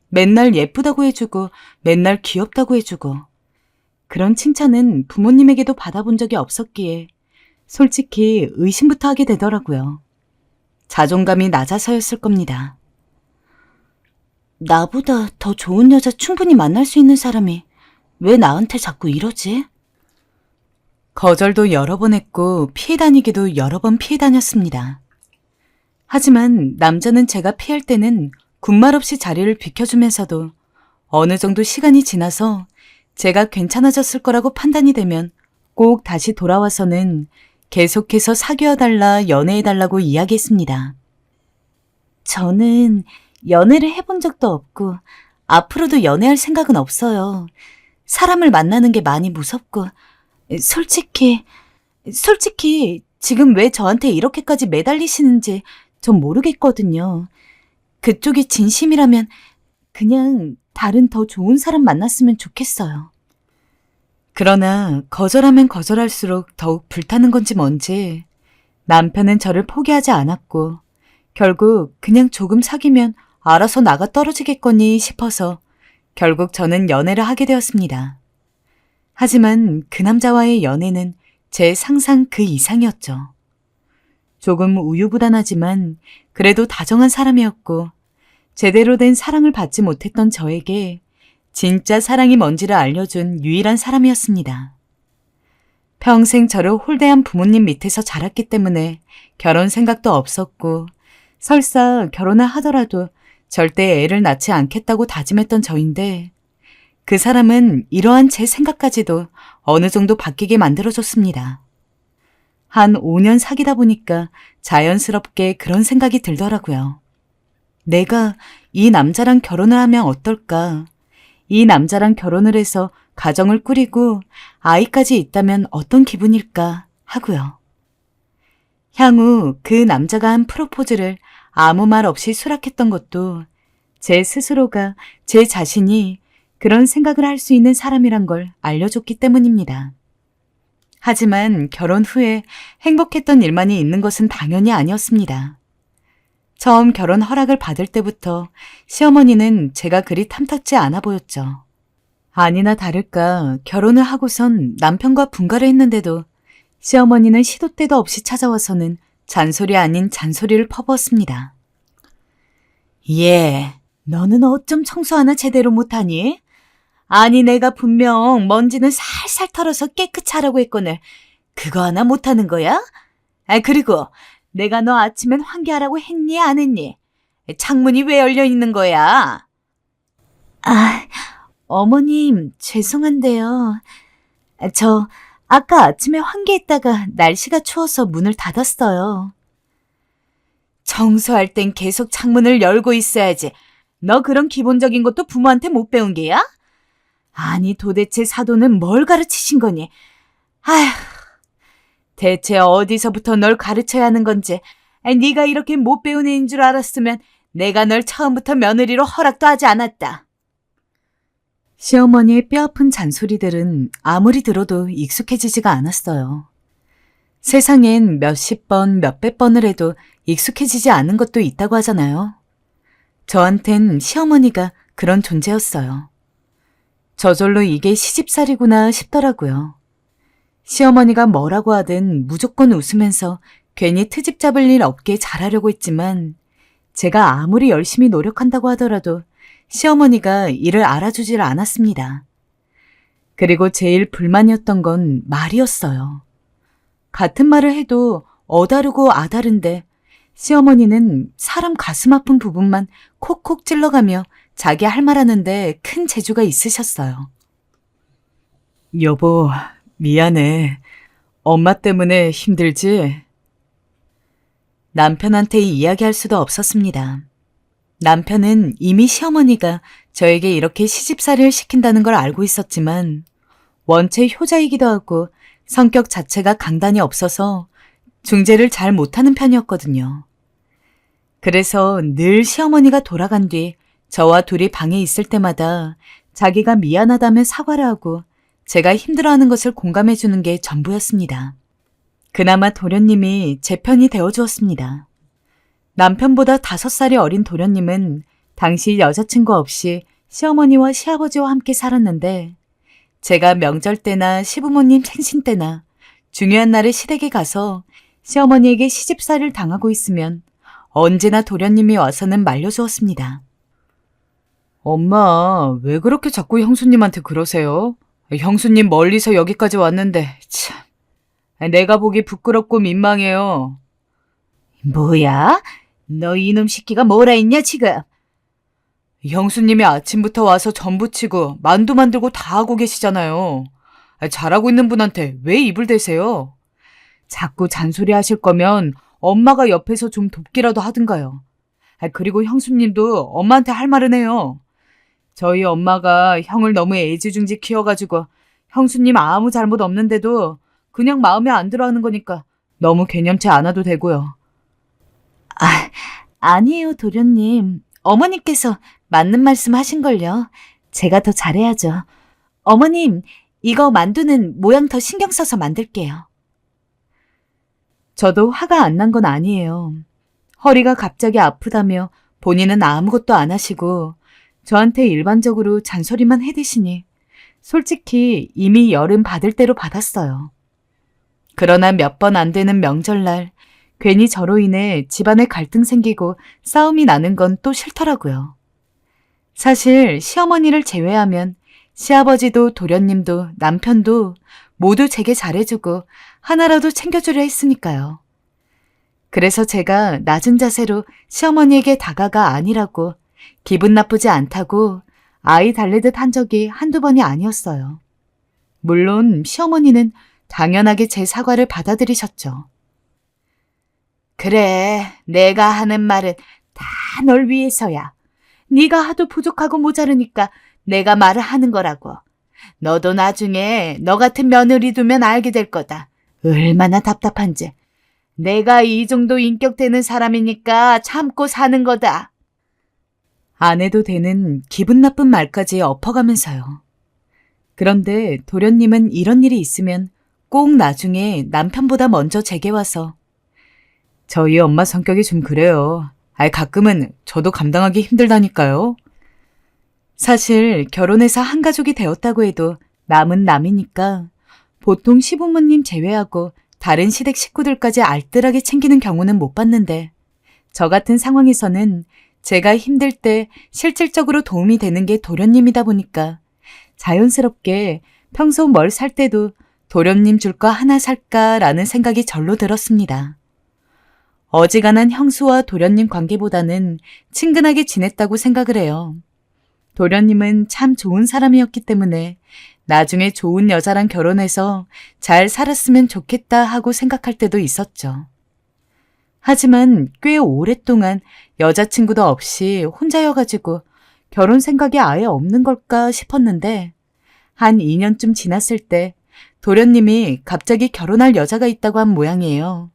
맨날 예쁘다고 해주고 맨날 귀엽다고 해주고 그런 칭찬은 부모님에게도 받아본 적이 없었기에 솔직히 의심부터 하게 되더라고요. 자존감이 낮아서였을 겁니다. 나보다 더 좋은 여자 충분히 만날 수 있는 사람이 왜 나한테 자꾸 이러지? 거절도 여러 번 했고 피해 다니기도 여러 번 피해 다녔습니다. 하지만 남자는 제가 피할 때는 군말 없이 자리를 비켜주면서도 어느 정도 시간이 지나서 제가 괜찮아졌을 거라고 판단이 되면 꼭 다시 돌아와서는 계속해서 사귀어달라, 연애해달라고 이야기했습니다. 저는 연애를 해본 적도 없고 앞으로도 연애할 생각은 없어요. 사람을 만나는 게 많이 무섭고 솔직히 지금 왜 저한테 이렇게까지 매달리시는지 전 모르겠거든요. 그쪽이 진심이라면 그냥 다른 더 좋은 사람 만났으면 좋겠어요. 그러나 거절하면 거절할수록 더욱 불타는 건지 뭔지 남편은 저를 포기하지 않았고 결국 그냥 조금 사귀면 알아서 나가 떨어지겠거니 싶어서 결국 저는 연애를 하게 되었습니다. 하지만 그 남자와의 연애는 제 상상 그 이상이었죠. 조금 우유부단하지만 그래도 다정한 사람이었고 제대로 된 사랑을 받지 못했던 저에게 진짜 사랑이 뭔지를 알려준 유일한 사람이었습니다. 평생 저를 홀대한 부모님 밑에서 자랐기 때문에 결혼 생각도 없었고 설사 결혼을 하더라도 절대 애를 낳지 않겠다고 다짐했던 저인데 그 사람은 이러한 제 생각까지도 어느 정도 바뀌게 만들어줬습니다. 한 5년 사귀다 보니까 자연스럽게 그런 생각이 들더라고요. 내가 이 남자랑 결혼을 하면 어떨까? 이 남자랑 결혼을 해서 가정을 꾸리고 아이까지 있다면 어떤 기분일까 하고요. 향후 그 남자가 한 프로포즈를 아무 말 없이 수락했던 것도 제 스스로가 제 자신이 그런 생각을 할 수 있는 사람이란 걸 알려줬기 때문입니다. 하지만 결혼 후에 행복했던 일만이 있는 것은 당연히 아니었습니다. 처음 결혼 허락을 받을 때부터 시어머니는 제가 그리 탐탁지 않아 보였죠. 아니나 다를까 결혼을 하고선 남편과 분가를 했는데도 시어머니는 시도 때도 없이 찾아와서는 잔소리 아닌 잔소리를 퍼부었습니다. 예, 너는 어쩜 청소 하나 제대로 못하니? 아니 내가 분명 먼지는 살살 털어서 깨끗이 하라고 했거늘 그거 하나 못하는 거야? 그리고 내가 너 아침엔 환기하라고 했니 안 했니? 창문이 왜 열려 있는 거야? 어머님 죄송한데요. 저 아까 아침에 환기했다가 날씨가 추워서 문을 닫았어요. 청소할 땐 계속 창문을 열고 있어야지. 너 그런 기본적인 것도 부모한테 못 배운 게야? 아니 도대체 사도는 뭘 가르치신 거니? 아휴, 대체 어디서부터 널 가르쳐야 하는 건지 네가 이렇게 못 배운 애인 줄 알았으면 내가 널 처음부터 며느리로 허락도 하지 않았다. 시어머니의 뼈아픈 잔소리들은 아무리 들어도 익숙해지지가 않았어요. 세상엔 몇십 번, 몇백 번을 해도 익숙해지지 않은 것도 있다고 하잖아요. 저한텐 시어머니가 그런 존재였어요. 저절로 이게 시집살이구나 싶더라고요. 시어머니가 뭐라고 하든 무조건 웃으면서 괜히 트집 잡을 일 없게 잘하려고 했지만 제가 아무리 열심히 노력한다고 하더라도 시어머니가 이를 알아주질 않았습니다. 그리고 제일 불만이었던 건 말이었어요. 같은 말을 해도 어다르고 아다른데 시어머니는 사람 가슴 아픈 부분만 콕콕 찔러가며 자기 할 말 하는데 큰 재주가 있으셨어요. 여보, 미안해. 엄마 때문에 힘들지? 남편한테 이야기할 수도 없었습니다. 남편은 이미 시어머니가 저에게 이렇게 시집살이를 시킨다는 걸 알고 있었지만 원체 효자이기도 하고 성격 자체가 강단이 없어서 중재를 잘 못하는 편이었거든요. 그래서 늘 시어머니가 돌아간 뒤 저와 둘이 방에 있을 때마다 자기가 미안하다며 사과를 하고 제가 힘들어하는 것을 공감해 주는 게 전부였습니다. 그나마 도련님이 제 편이 되어주었습니다. 남편보다 5살이 어린 도련님은 당시 여자친구 없이 시어머니와 시아버지와 함께 살았는데 제가 명절 때나 시부모님 생신 때나 중요한 날에 시댁에 가서 시어머니에게 시집살이를 당하고 있으면 언제나 도련님이 와서는 말려주었습니다. 엄마, 왜 그렇게 자꾸 형수님한테 그러세요? 형수님 멀리서 여기까지 왔는데 참, 내가 보기 부끄럽고 민망해요. 뭐야? 너 이놈 새끼가 뭐라 했냐 지금? 형수님이 아침부터 와서 전 부치고 만두 만들고 다 하고 계시잖아요. 잘하고 있는 분한테 왜 입을 대세요? 자꾸 잔소리 하실 거면 엄마가 옆에서 좀 돕기라도 하든가요. 그리고 형수님도 엄마한테 할 말은 해요. 저희 엄마가 형을 너무 애지중지 키워가지고 형수님 아무 잘못 없는데도 그냥 마음에 안 들어하는 거니까 너무 개념치 않아도 되고요. 아니에요, 도련님. 어머니께서 맞는 말씀 하신걸요. 제가 더 잘해야죠. 어머님, 이거 만두는 모양 더 신경 써서 만들게요. 저도 화가 안 난 건 아니에요. 허리가 갑자기 아프다며 본인은 아무것도 안 하시고 저한테 일반적으로 잔소리만 해대시니 솔직히 이미 열은 받을 대로 받았어요. 그러나 몇 번 안 되는 명절날 괜히 저로 인해 집안에 갈등 생기고 싸움이 나는 건 또 싫더라고요. 사실 시어머니를 제외하면 시아버지도 도련님도 남편도 모두 제게 잘해주고 하나라도 챙겨주려 했으니까요. 그래서 제가 낮은 자세로 시어머니에게 다가가 아니라고 기분 나쁘지 않다고 아이 달래듯 한 적이 한두 번이 아니었어요. 물론 시어머니는 당연하게 제 사과를 받아들이셨죠. 그래, 내가 하는 말은 다 널 위해서야. 네가 하도 부족하고 모자르니까 내가 말을 하는 거라고. 너도 나중에 너 같은 며느리 두면 알게 될 거다. 얼마나 답답한지. 내가 이 정도 인격 되는 사람이니까 참고 사는 거다. 안 해도 되는 기분 나쁜 말까지 엎어가면서요. 그런데 도련님은 이런 일이 있으면 꼭 나중에 남편보다 먼저 제게 와서 저희 엄마 성격이 좀 그래요. 가끔은 저도 감당하기 힘들다니까요. 사실 결혼해서 한 가족이 되었다고 해도 남은 남이니까 보통 시부모님 제외하고 다른 시댁 식구들까지 알뜰하게 챙기는 경우는 못 봤는데 저 같은 상황에서는 제가 힘들 때 실질적으로 도움이 되는 게 도련님이다 보니까 자연스럽게 평소 뭘 살 때도 도련님 줄 거 하나 살까라는 생각이 절로 들었습니다. 어지간한 형수와 도련님 관계보다는 친근하게 지냈다고 생각을 해요. 도련님은 참 좋은 사람이었기 때문에 나중에 좋은 여자랑 결혼해서 잘 살았으면 좋겠다 하고 생각할 때도 있었죠. 하지만 꽤 오랫동안 여자친구도 없이 혼자여가지고 결혼 생각이 아예 없는 걸까 싶었는데 한 2년쯤 지났을 때 도련님이 갑자기 결혼할 여자가 있다고 한 모양이에요.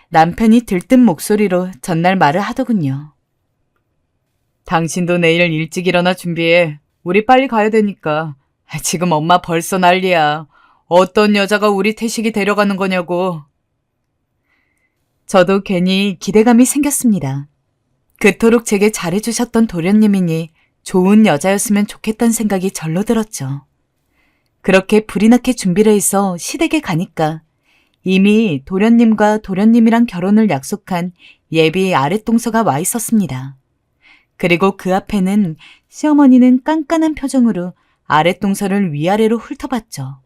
남편이 들뜬 목소리로 전날 말을 하더군요. 당신도 내일 일찍 일어나 준비해. 우리 빨리 가야 되니까. 지금 엄마 벌써 난리야. 어떤 여자가 우리 태식이 데려가는 거냐고. 저도 괜히 기대감이 생겼습니다. 그토록 제게 잘해주셨던 도련님이니 좋은 여자였으면 좋겠다는 생각이 절로 들었죠. 그렇게 불이 나게 준비를 해서 시댁에 가니까 이미 도련님과 도련님이랑 결혼을 약속한 예비 아랫동서가 와 있었습니다. 그리고 그 앞에는 시어머니는 깐깐한 표정으로 아랫동서를 위아래로 훑어봤죠.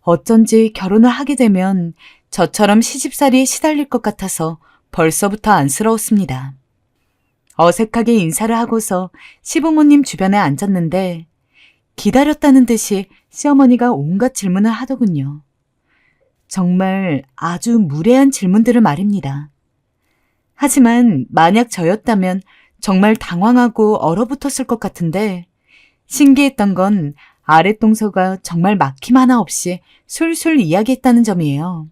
어쩐지 결혼을 하게 되면 저처럼 시집살이에 시달릴 것 같아서 벌써부터 안쓰러웠습니다. 어색하게 인사를 하고서 시부모님 주변에 앉았는데 기다렸다는 듯이 시어머니가 온갖 질문을 하더군요. 정말 아주 무례한 질문들을 말입니다. 하지만 만약 저였다면 정말 당황하고 얼어붙었을 것 같은데 신기했던 건 아랫동서가 정말 막힘 하나 없이 술술 이야기했다는 점이에요.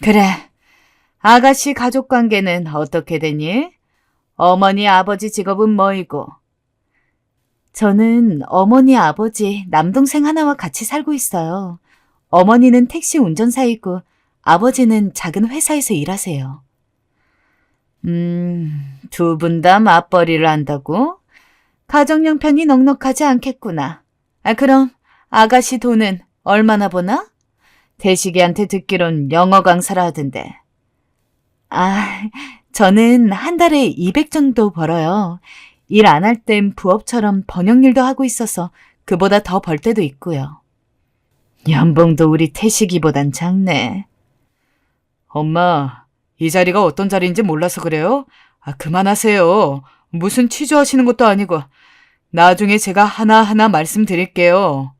그래, 아가씨 가족관계는 어떻게 되니? 어머니 아버지 직업은 뭐이고? 저는 어머니 아버지 남동생 하나와 같이 살고 있어요. 어머니는 택시 운전사이고 아버지는 작은 회사에서 일하세요. 두 분 다 맞벌이를 한다고? 가정 형편이 넉넉하지 않겠구나. 그럼 아가씨 돈은 얼마나 버나? 대식이한테 듣기론 영어 강사를 하던데. 저는 한 달에 200 정도 벌어요. 일 안 할 땐 부업처럼 번역일도 하고 있어서 그보다 더 벌 때도 있고요. 연봉도 우리 태식이보단 작네. 엄마, 이 자리가 어떤 자리인지 몰라서 그래요? 그만하세요. 무슨 취조하시는 것도 아니고 나중에 제가 하나하나 말씀드릴게요.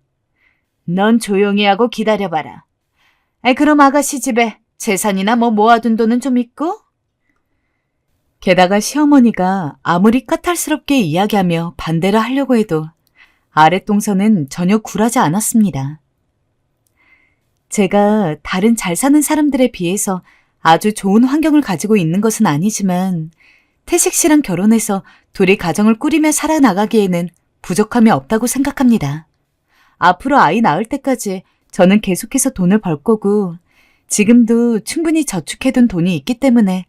넌 조용히 하고 기다려봐라. 그럼 아가씨 집에 재산이나 뭐 모아둔 돈은 좀 있고? 게다가 시어머니가 아무리 까탈스럽게 이야기하며 반대를 하려고 해도 아랫동서는 전혀 굴하지 않았습니다. 제가 다른 잘 사는 사람들에 비해서 아주 좋은 환경을 가지고 있는 것은 아니지만 태식 씨랑 결혼해서 둘이 가정을 꾸리며 살아나가기에는 부족함이 없다고 생각합니다. 앞으로 아이 낳을 때까지 저는 계속해서 돈을 벌 거고 지금도 충분히 저축해둔 돈이 있기 때문에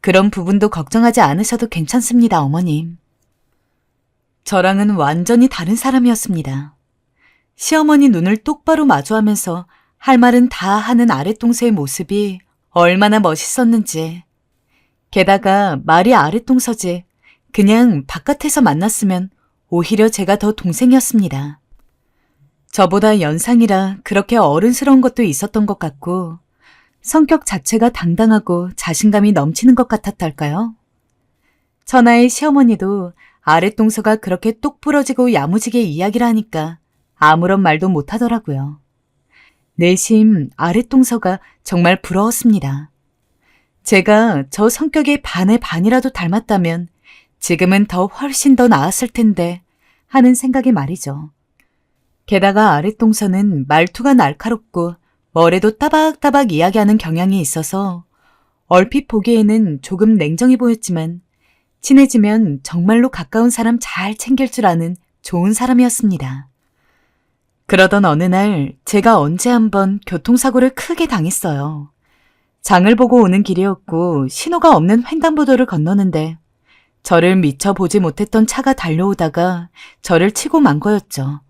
그런 부분도 걱정하지 않으셔도 괜찮습니다, 어머님. 저랑은 완전히 다른 사람이었습니다. 시어머니 눈을 똑바로 마주하면서 할 말은 다 하는 아랫동서의 모습이 얼마나 멋있었는지. 게다가 말이 아랫동서지 그냥 바깥에서 만났으면 오히려 제가 더 동생이었습니다. 저보다 연상이라 그렇게 어른스러운 것도 있었던 것 같고 성격 자체가 당당하고 자신감이 넘치는 것 같았달까요? 천하의 시어머니도 아랫동서가 그렇게 똑 부러지고 야무지게 이야기를 하니까 아무런 말도 못하더라고요. 내심 아랫동서가 정말 부러웠습니다. 제가 저 성격의 반의 반이라도 닮았다면 지금은 더 훨씬 더 나았을 텐데 하는 생각이 말이죠. 게다가 아랫동서는 말투가 날카롭고 뭐래도 따박따박 이야기하는 경향이 있어서 얼핏 보기에는 조금 냉정해 보였지만 친해지면 정말로 가까운 사람 잘 챙길 줄 아는 좋은 사람이었습니다. 그러던 어느 날 제가 언제 한번 교통사고를 크게 당했어요. 장을 보고 오는 길이었고 신호가 없는 횡단보도를 건너는데 저를 미처 보지 못했던 차가 달려오다가 저를 치고 만 거였죠.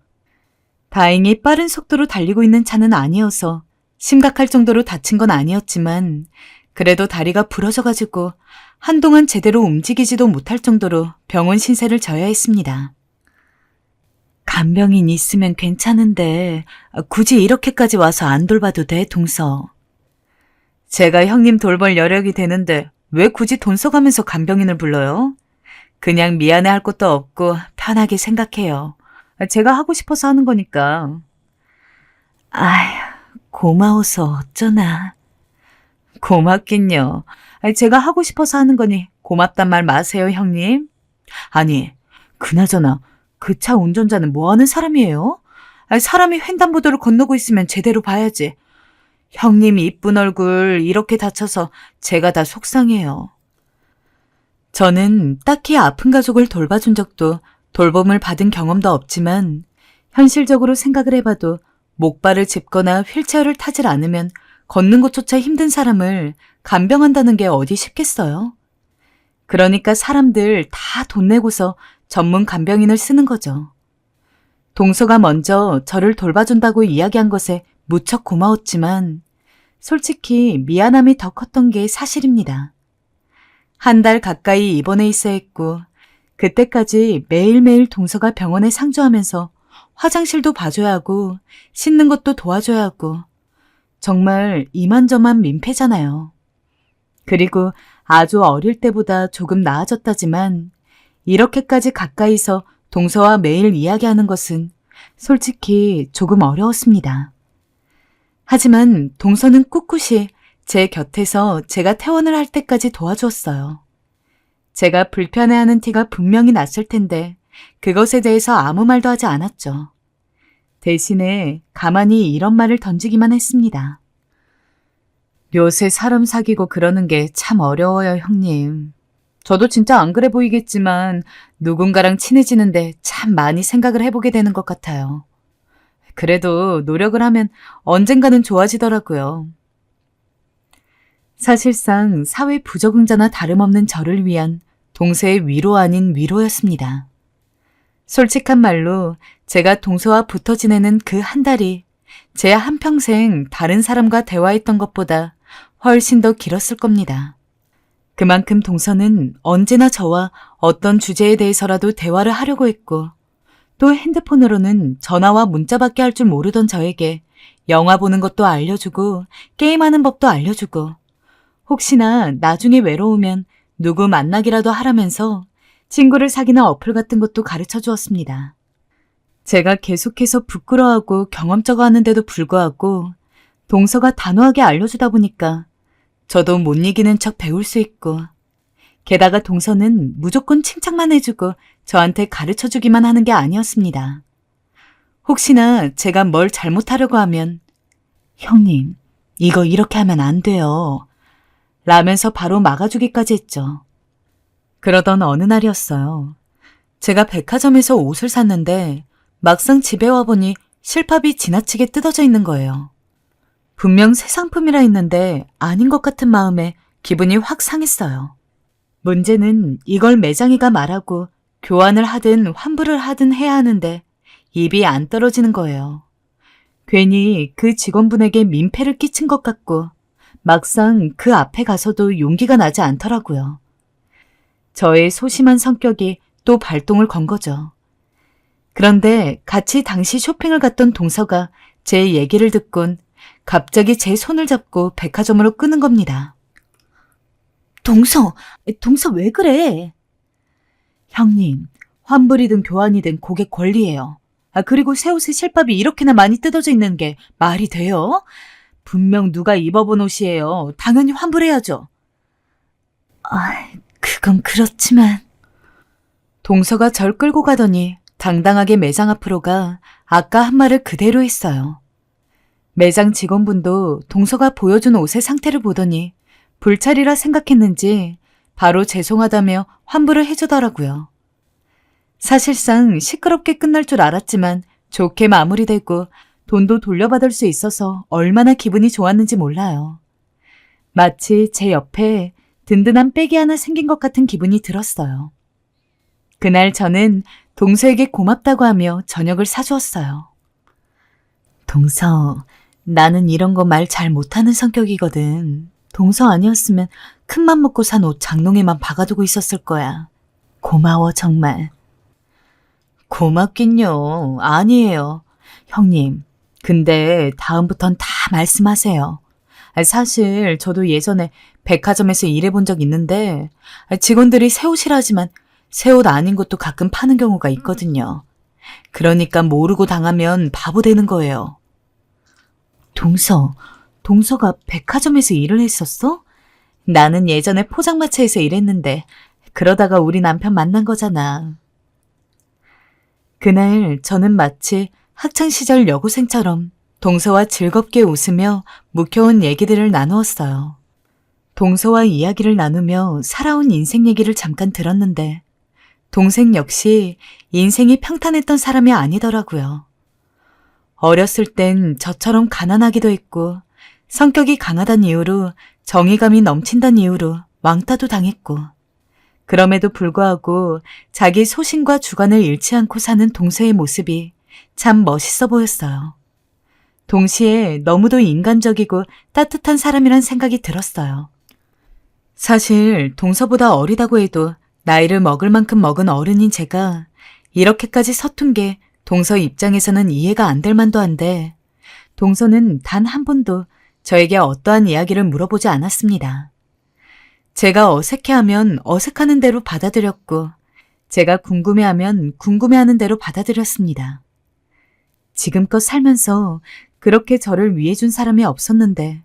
다행히 빠른 속도로 달리고 있는 차는 아니어서 심각할 정도로 다친 건 아니었지만 그래도 다리가 부러져가지고 한동안 제대로 움직이지도 못할 정도로 병원 신세를 져야 했습니다. 간병인 있으면 괜찮은데 굳이 이렇게까지 와서 안 돌봐도 돼, 동서. 제가 형님 돌볼 여력이 되는데 왜 굳이 돈 써가면서 간병인을 불러요? 그냥 미안해할 것도 없고 편하게 생각해요. 제가 하고 싶어서 하는 거니까. 아휴, 고마워서 어쩌나. 고맙긴요. 제가 하고 싶어서 하는 거니 고맙단 말 마세요, 형님. 아니, 그나저나 그 차 운전자는 뭐 하는 사람이에요? 사람이 횡단보도를 건너고 있으면 제대로 봐야지. 형님 이쁜 얼굴 이렇게 다쳐서 제가 다 속상해요. 저는 딱히 아픈 가족을 돌봐준 적도 돌봄을 받은 경험도 없지만 현실적으로 생각을 해봐도 목발을 짚거나 휠체어를 타질 않으면 걷는 것조차 힘든 사람을 간병한다는 게 어디 쉽겠어요? 그러니까 사람들 다 돈 내고서 전문 간병인을 쓰는 거죠. 동서가 먼저 저를 돌봐준다고 이야기한 것에 무척 고마웠지만 솔직히 미안함이 더 컸던 게 사실입니다. 한 달 가까이 입원해 있어야 했고 그때까지 매일매일 동서가 병원에 상주하면서 화장실도 봐줘야 하고 씻는 것도 도와줘야 하고 정말 이만저만 민폐잖아요. 그리고 아주 어릴 때보다 조금 나아졌다지만 이렇게까지 가까이서 동서와 매일 이야기하는 것은 솔직히 조금 어려웠습니다. 하지만 동서는 꿋꿋이 제 곁에서 제가 퇴원을 할 때까지 도와주었어요. 제가 불편해하는 티가 분명히 났을 텐데 그것에 대해서 아무 말도 하지 않았죠. 대신에 가만히 이런 말을 던지기만 했습니다. 요새 사람 사귀고 그러는 게 참 어려워요, 형님. 저도 진짜 안 그래 보이겠지만 누군가랑 친해지는데 참 많이 생각을 해보게 되는 것 같아요. 그래도 노력을 하면 언젠가는 좋아지더라고요. 사실상 사회 부적응자나 다름없는 저를 위한 동서의 위로 아닌 위로였습니다. 솔직한 말로 제가 동서와 붙어 지내는 그 한 달이 제 한평생 다른 사람과 대화했던 것보다 훨씬 더 길었을 겁니다. 그만큼 동서는 언제나 저와 어떤 주제에 대해서라도 대화를 하려고 했고 또 핸드폰으로는 전화와 문자밖에 할 줄 모르던 저에게 영화 보는 것도 알려주고 게임하는 법도 알려주고 혹시나 나중에 외로우면 누구 만나기라도 하라면서 친구를 사귀는 어플 같은 것도 가르쳐 주었습니다. 제가 계속해서 부끄러워하고 경험쩍어 하는데도 불구하고 동서가 단호하게 알려주다 보니까 저도 못 이기는 척 배울 수 있고, 게다가 동서는 무조건 칭찬만 해주고 저한테 가르쳐주기만 하는 게 아니었습니다. 혹시나 제가 뭘 잘못하려고 하면 형님, 이거 이렇게 하면 안 돼요 라면서 바로 막아주기까지 했죠. 그러던 어느 날이었어요. 제가 백화점에서 옷을 샀는데 막상 집에 와보니 실밥이 지나치게 뜯어져 있는 거예요. 분명 새 상품이라 했는데 아닌 것 같은 마음에 기분이 확 상했어요. 문제는 이걸 매장이가 말하고 교환을 하든 환불을 하든 해야 하는데 입이 안 떨어지는 거예요. 괜히 그 직원분에게 민폐를 끼친 것 같고 막상 그 앞에 가서도 용기가 나지 않더라고요. 저의 소심한 성격이 또 발동을 건 거죠. 그런데 같이 당시 쇼핑을 갔던 동서가 제 얘기를 듣곤 갑자기 제 손을 잡고 백화점으로 끄는 겁니다. 동서 왜 그래? 형님, 환불이든 교환이든 고객 권리예요. 그리고 새 옷에 실밥이 이렇게나 많이 뜯어져 있는 게 말이 돼요? 분명 누가 입어본 옷이에요. 당연히 환불해야죠. 그건 그렇지만. 동서가 절 끌고 가더니 당당하게 매장 앞으로 가 아까 한 말을 그대로 했어요. 매장 직원분도 동서가 보여준 옷의 상태를 보더니 불찰이라 생각했는지 바로 죄송하다며 환불을 해주더라고요. 사실상 시끄럽게 끝날 줄 알았지만 좋게 마무리되고 돈도 돌려받을 수 있어서 얼마나 기분이 좋았는지 몰라요. 마치 제 옆에 든든한 백이 하나 생긴 것 같은 기분이 들었어요. 그날 저는 동서에게 고맙다고 하며 저녁을 사주었어요. 동서, 나는 이런 거 말 잘 못하는 성격이거든. 동서 아니었으면 큰맘 먹고 산 옷 장롱에만 박아두고 있었을 거야. 고마워, 정말. 고맙긴요. 아니에요. 형님, 근데 다음부턴 다 말씀하세요. 사실 저도 예전에 백화점에서 일해본 적 있는데 직원들이 새 옷이라 하지만 새 옷 아닌 것도 가끔 파는 경우가 있거든요. 그러니까 모르고 당하면 바보 되는 거예요. 동서가 백화점에서 일을 했었어? 나는 예전에 포장마차에서 일했는데 그러다가 우리 남편 만난 거잖아. 그날 저는 마치 학창시절 여고생처럼 동서와 즐겁게 웃으며 묵혀온 얘기들을 나누었어요. 동서와 이야기를 나누며 살아온 인생 얘기를 잠깐 들었는데 동생 역시 인생이 평탄했던 사람이 아니더라고요. 어렸을 땐 저처럼 가난하기도 했고 성격이 강하단 이유로 정의감이 넘친다는 이유로 왕따도 당했고 그럼에도 불구하고 자기 소신과 주관을 잃지 않고 사는 동서의 모습이 참 멋있어 보였어요. 동시에 너무도 인간적이고 따뜻한 사람이란 생각이 들었어요. 사실 동서보다 어리다고 해도 나이를 먹을 만큼 먹은 어른인 제가 이렇게까지 서툰 게 동서 입장에서는 이해가 안 될 만도 한데 동서는 단 한 번도 저에게 어떠한 이야기를 물어보지 않았습니다. 제가 어색해하면 어색하는 대로 받아들였고 제가 궁금해하면 궁금해하는 대로 받아들였습니다. 지금껏 살면서 그렇게 저를 위해준 사람이 없었는데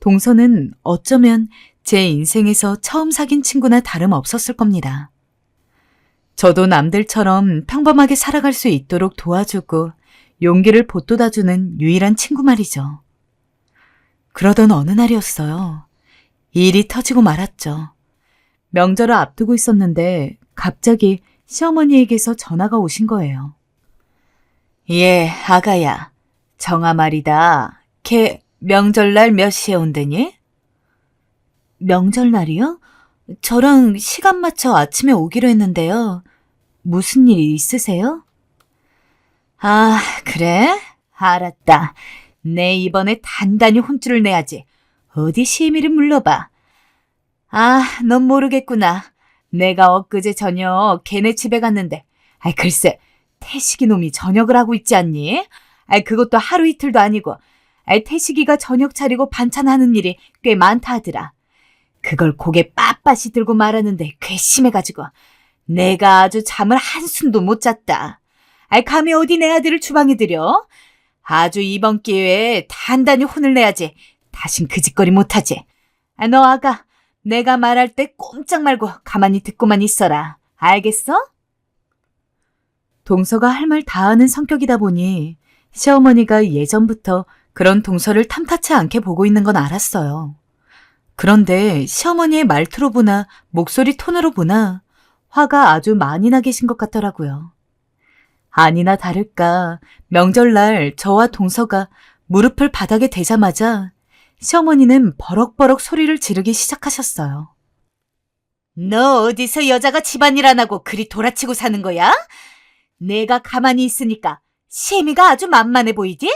동서는 어쩌면 제 인생에서 처음 사귄 친구나 다름없었을 겁니다. 저도 남들처럼 평범하게 살아갈 수 있도록 도와주고 용기를 보돋아주는 유일한 친구 말이죠. 그러던 어느 날이었어요. 일이 터지고 말았죠. 명절을 앞두고 있었는데 갑자기 시어머니에게서 전화가 오신 거예요. 예, 아가야. 정아 말이다. 걔 명절날 몇 시에 온대니? 명절날이요? 저랑 시간 맞춰 아침에 오기로 했는데요. 무슨 일 있으세요? 아, 그래? 알았다. 내 이번에 단단히 혼쭐을 내야지. 어디 시미를 물러봐. 아, 넌 모르겠구나. 내가 엊그제 저녁 걔네 집에 갔는데 글쎄 태식이 놈이 저녁을 하고 있지 않니? 그것도 하루 이틀도 아니고 태식이가 저녁 차리고 반찬하는 일이 꽤 많다 하더라. 그걸 고개 빳빳이 들고 말하는데 괘씸해가지고 내가 아주 잠을 한숨도 못 잤다. 감히 어디 내 아들을 주방에 들여? 아주 이번 기회에 단단히 혼을 내야지. 다신 그 짓거리 못하지. 너 아가, 내가 말할 때 꼼짝 말고 가만히 듣고만 있어라. 알겠어? 동서가 할 말 다 하는 성격이다 보니 시어머니가 예전부터 그런 동서를 탐탁치 않게 보고 있는 건 알았어요. 그런데 시어머니의 말투로 보나 목소리 톤으로 보나 화가 아주 많이 나 계신 것 같더라고요. 아니나 다를까 명절날 저와 동서가 무릎을 바닥에 대자마자 시어머니는 버럭버럭 소리를 지르기 시작하셨어요. 너 어디서 여자가 집안일 안 하고 그리 돌아치고 사는 거야? 내가 가만히 있으니까 시애미가 아주 만만해 보이지?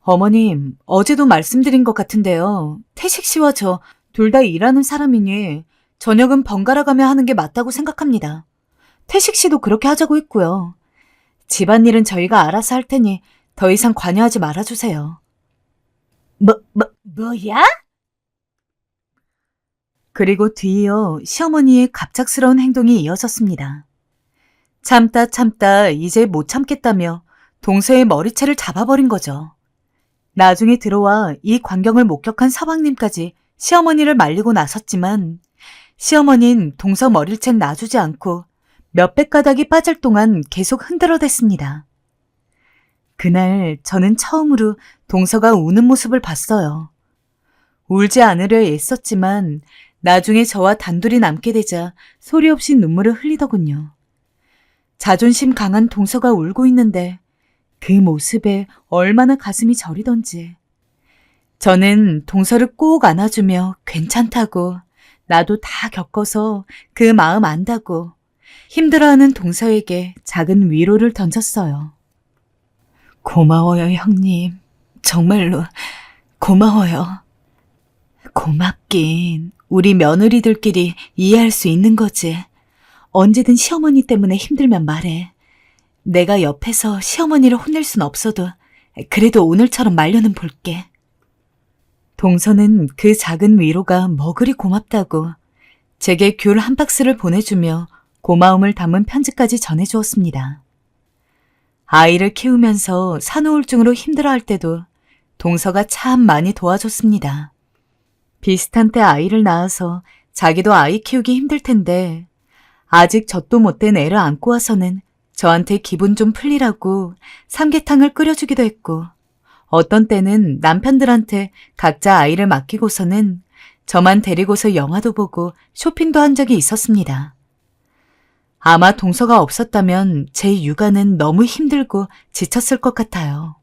어머님, 어제도 말씀드린 것 같은데요. 태식 씨와 저 둘 다 일하는 사람이니 저녁은 번갈아 가며 하는 게 맞다고 생각합니다. 태식 씨도 그렇게 하자고 했고요. 집안일은 저희가 알아서 할 테니 더 이상 관여하지 말아주세요. 뭐야? 그리고 뒤이어 시어머니의 갑작스러운 행동이 이어졌습니다. 참다 이제 못 참겠다며 동서의 머리채를 잡아버린 거죠. 나중에 들어와 이 광경을 목격한 서방님까지 시어머니를 말리고 나섰지만 시어머니는 동서 머리채 놔주지 않고 몇백 가닥이 빠질 동안 계속 흔들어댔습니다. 그날 저는 처음으로 동서가 우는 모습을 봤어요. 울지 않으려 애썼지만 나중에 저와 단둘이 남게 되자 소리 없이 눈물을 흘리더군요. 자존심 강한 동서가 울고 있는데 그 모습에 얼마나 가슴이 저리던지. 저는 동서를 꼭 안아주며 괜찮다고, 나도 다 겪어서 그 마음 안다고 힘들어하는 동서에게 작은 위로를 던졌어요. 고마워요, 형님. 정말로 고마워요. 고맙긴 우리 며느리들끼리 이해할 수 있는 거지. 언제든 시어머니 때문에 힘들면 말해. 내가 옆에서 시어머니를 혼낼 순 없어도 그래도 오늘처럼 말려는 볼게. 동서는 그 작은 위로가 뭐 그리 고맙다고 제게 귤 한 박스를 보내주며 고마움을 담은 편지까지 전해주었습니다. 아이를 키우면서 산후우울증으로 힘들어할 때도 동서가 참 많이 도와줬습니다. 비슷한 때 아이를 낳아서 자기도 아이 키우기 힘들 텐데 아직 젖도 못된 애를 안고 와서는 저한테 기분 좀 풀리라고 삼계탕을 끓여주기도 했고 어떤 때는 남편들한테 각자 아이를 맡기고서는 저만 데리고서 영화도 보고 쇼핑도 한 적이 있었습니다. 아마 동서가 없었다면 제 육아는 너무 힘들고 지쳤을 것 같아요.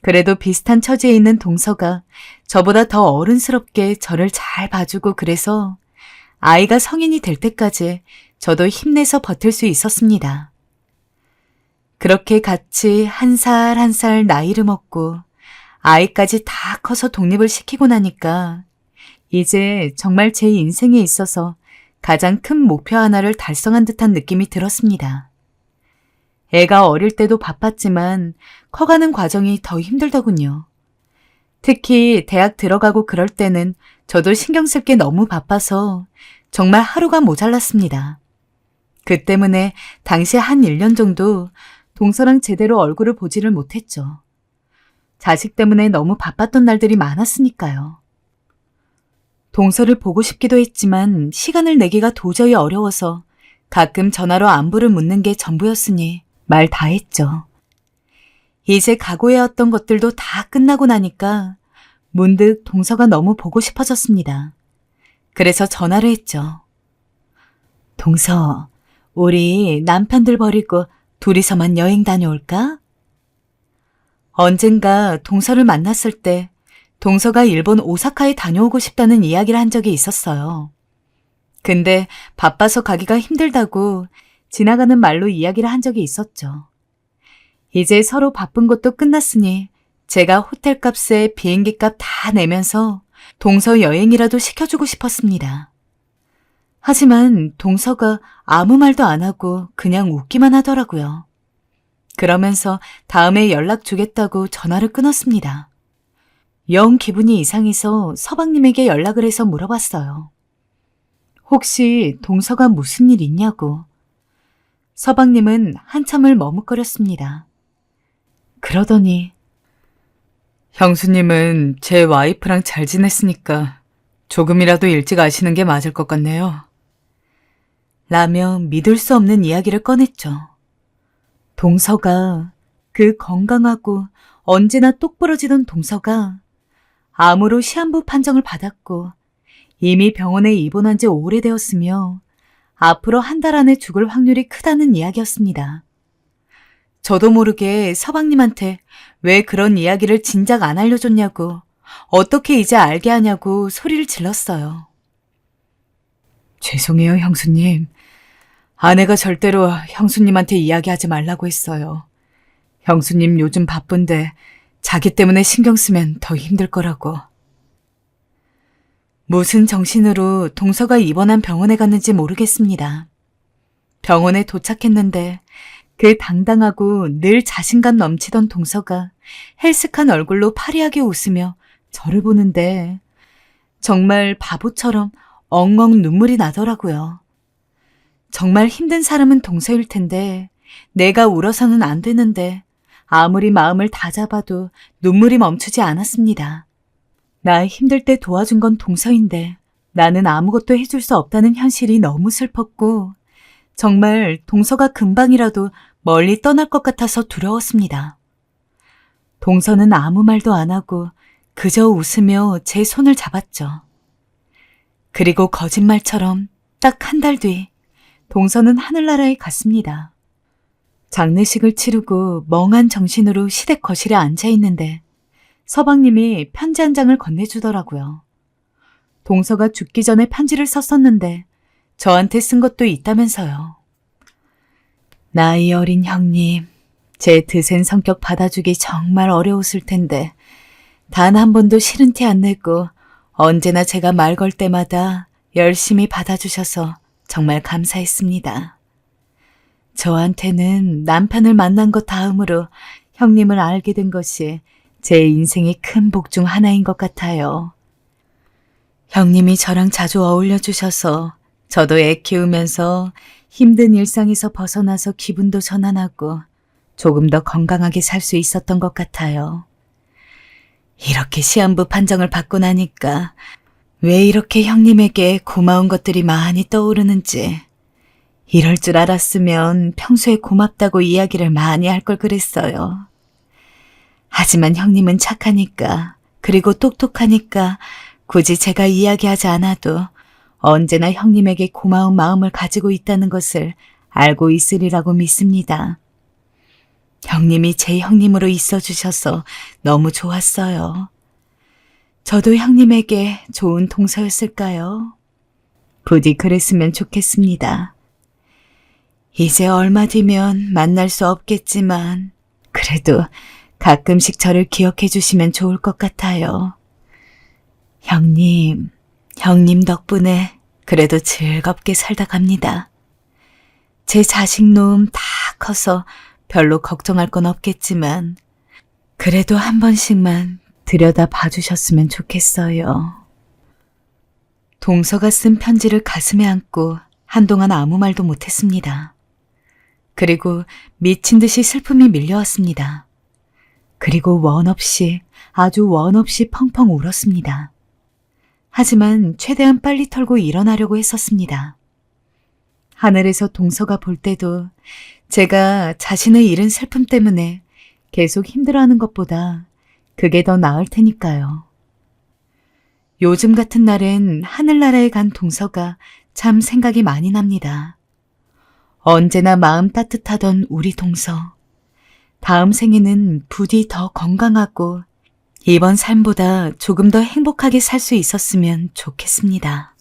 그래도 비슷한 처지에 있는 동서가 저보다 더 어른스럽게 저를 잘 봐주고 그래서 아이가 성인이 될 때까지 저도 힘내서 버틸 수 있었습니다. 그렇게 같이 한 살 한 살 나이를 먹고 아이까지 다 커서 독립을 시키고 나니까 이제 정말 제 인생에 있어서 가장 큰 목표 하나를 달성한 듯한 느낌이 들었습니다. 애가 어릴 때도 바빴지만 커가는 과정이 더 힘들더군요. 특히 대학 들어가고 그럴 때는 저도 신경 쓸 게 너무 바빠서 정말 하루가 모자랐습니다. 그 때문에 당시 한 1년 정도 동서랑 제대로 얼굴을 보지를 못했죠. 자식 때문에 너무 바빴던 날들이 많았으니까요. 동서를 보고 싶기도 했지만 시간을 내기가 도저히 어려워서 가끔 전화로 안부를 묻는 게 전부였으니 말 다 했죠. 이제 각오해왔던 것들도 다 끝나고 나니까 문득 동서가 너무 보고 싶어졌습니다. 그래서 전화를 했죠. 동서, 우리 남편들 버리고 둘이서만 여행 다녀올까? 언젠가 동서를 만났을 때 동서가 일본 오사카에 다녀오고 싶다는 이야기를 한 적이 있었어요. 근데 바빠서 가기가 힘들다고 지나가는 말로 이야기를 한 적이 있었죠. 이제 서로 바쁜 것도 끝났으니 제가 호텔 값에 비행기 값 다 내면서 동서 여행이라도 시켜주고 싶었습니다. 하지만 동서가 아무 말도 안 하고 그냥 웃기만 하더라고요. 그러면서 다음에 연락 주겠다고 전화를 끊었습니다. 영 기분이 이상해서 서방님에게 연락을 해서 물어봤어요. 혹시 동서가 무슨 일 있냐고. 서방님은 한참을 머뭇거렸습니다. 그러더니 형수님은 제 와이프랑 잘 지냈으니까 조금이라도 일찍 아시는 게 맞을 것 같네요. 라며 믿을 수 없는 이야기를 꺼냈죠. 동서가, 그 건강하고 언제나 똑부러지던 동서가 암으로 시한부 판정을 받았고 이미 병원에 입원한 지 오래되었으며 앞으로 한 달 안에 죽을 확률이 크다는 이야기였습니다. 저도 모르게 서방님한테 왜 그런 이야기를 진작 안 알려줬냐고, 어떻게 이제 알게 하냐고 소리를 질렀어요. 죄송해요, 형수님. 아내가 절대로 형수님한테 이야기하지 말라고 했어요. 형수님 요즘 바쁜데 자기 때문에 신경 쓰면 더 힘들 거라고. 무슨 정신으로 동서가 입원한 병원에 갔는지 모르겠습니다. 병원에 도착했는데 그 당당하고 늘 자신감 넘치던 동서가 헬스한 얼굴로 파리하게 웃으며 저를 보는데 정말 바보처럼 엉엉 눈물이 나더라고요. 정말 힘든 사람은 동서일 텐데 내가 울어서는 안 되는데 아무리 마음을 다잡아도 눈물이 멈추지 않았습니다. 나 힘들 때 도와준 건 동서인데 나는 아무것도 해줄 수 없다는 현실이 너무 슬펐고 정말 동서가 금방이라도 멀리 떠날 것 같아서 두려웠습니다. 동서는 아무 말도 안 하고 그저 웃으며 제 손을 잡았죠. 그리고 거짓말처럼 딱 한 달 뒤 동서는 하늘나라에 갔습니다. 장례식을 치르고 멍한 정신으로 시댁 거실에 앉아 있는데 서방님이 편지 한 장을 건네주더라고요. 동서가 죽기 전에 편지를 썼었는데 저한테 쓴 것도 있다면서요. 나이 어린 형님, 제 드센 성격 받아주기 정말 어려웠을 텐데 단 한 번도 싫은 티 안 내고 언제나 제가 말 걸 때마다 열심히 받아주셔서 정말 감사했습니다. 저한테는 남편을 만난 것 다음으로 형님을 알게 된 것이 제 인생의 큰 복 중 하나인 것 같아요. 형님이 저랑 자주 어울려 주셔서 저도 애 키우면서 힘든 일상에서 벗어나서 기분도 전환하고 조금 더 건강하게 살 수 있었던 것 같아요. 이렇게 시한부 판정을 받고 나니까 왜 이렇게 형님에게 고마운 것들이 많이 떠오르는지, 이럴 줄 알았으면 평소에 고맙다고 이야기를 많이 할 걸 그랬어요. 하지만 형님은 착하니까, 그리고 똑똑하니까 굳이 제가 이야기하지 않아도 언제나 형님에게 고마운 마음을 가지고 있다는 것을 알고 있으리라고 믿습니다. 형님이 제 형님으로 있어 주셔서 너무 좋았어요. 저도 형님에게 좋은 동서였을까요? 부디 그랬으면 좋겠습니다. 이제 얼마 뒤면 만날 수 없겠지만 그래도 가끔씩 저를 기억해 주시면 좋을 것 같아요. 형님 덕분에 그래도 즐겁게 살다 갑니다. 제 자식놈 다 커서 별로 걱정할 건 없겠지만 그래도 한 번씩만 들여다 봐주셨으면 좋겠어요. 동서가 쓴 편지를 가슴에 안고 한동안 아무 말도 못했습니다. 그리고 미친 듯이 슬픔이 밀려왔습니다. 그리고 아주 원 없이 펑펑 울었습니다. 하지만 최대한 빨리 털고 일어나려고 했었습니다. 하늘에서 동서가 볼 때도 제가 자신을 잃은 슬픔 때문에 계속 힘들어하는 것보다 그게 더 나을 테니까요. 요즘 같은 날엔 하늘나라에 간 동서가 참 생각이 많이 납니다. 언제나 마음 따뜻하던 우리 동서. 다음 생에는 부디 더 건강하고 이번 삶보다 조금 더 행복하게 살 수 있었으면 좋겠습니다.